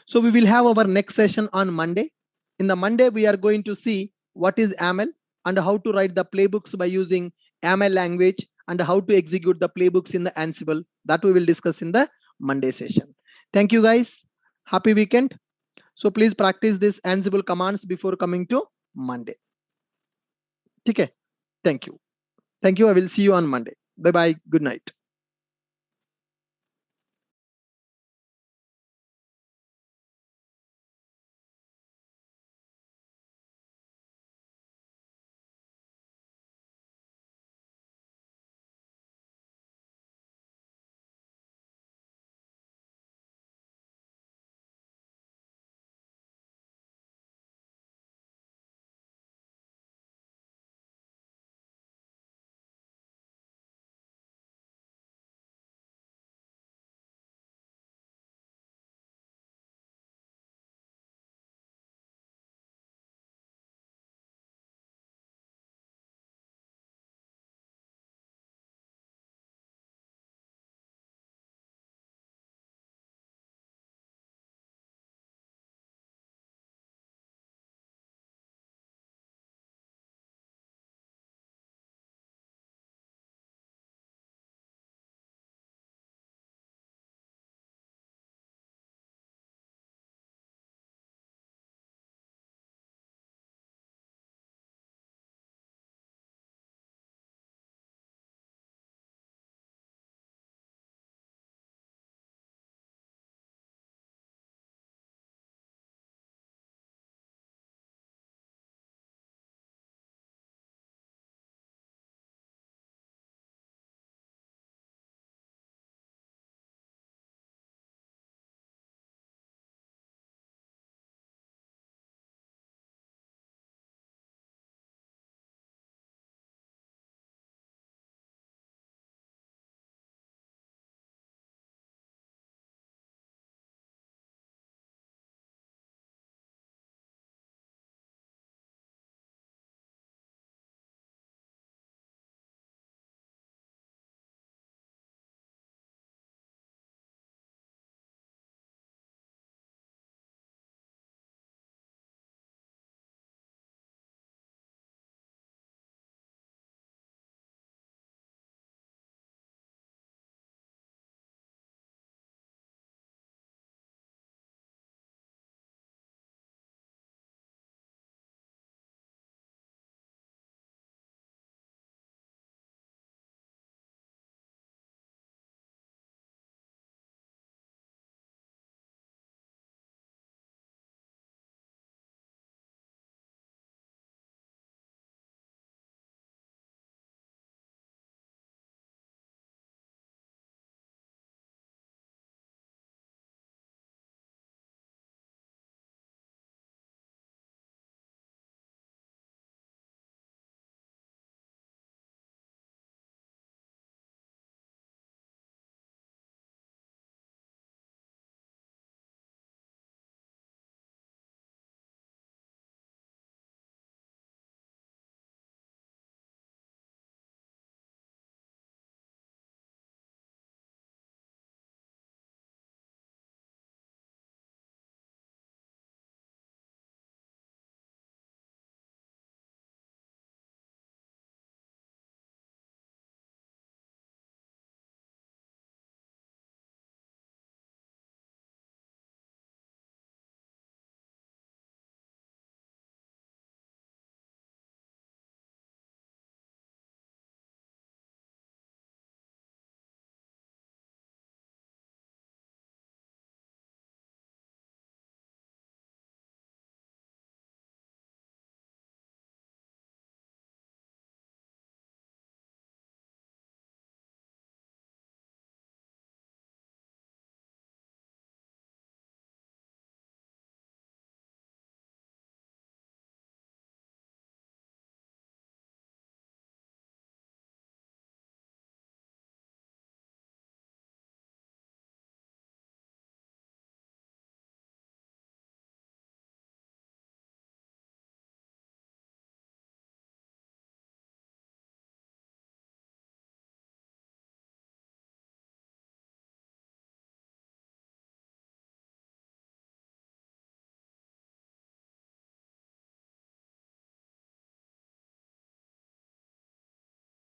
So we will have our next session on Monday. In the Monday, we are going to see what is YAML and how to write the playbooks by using YAML language and how to execute the playbooks in the Ansible. That we will discuss in the Monday session. Thank you guys. Happy weekend. So please practice this Ansible commands before coming to Monday. Okay. Thank you. Thank you. I will see you on Monday. Bye bye. Good night.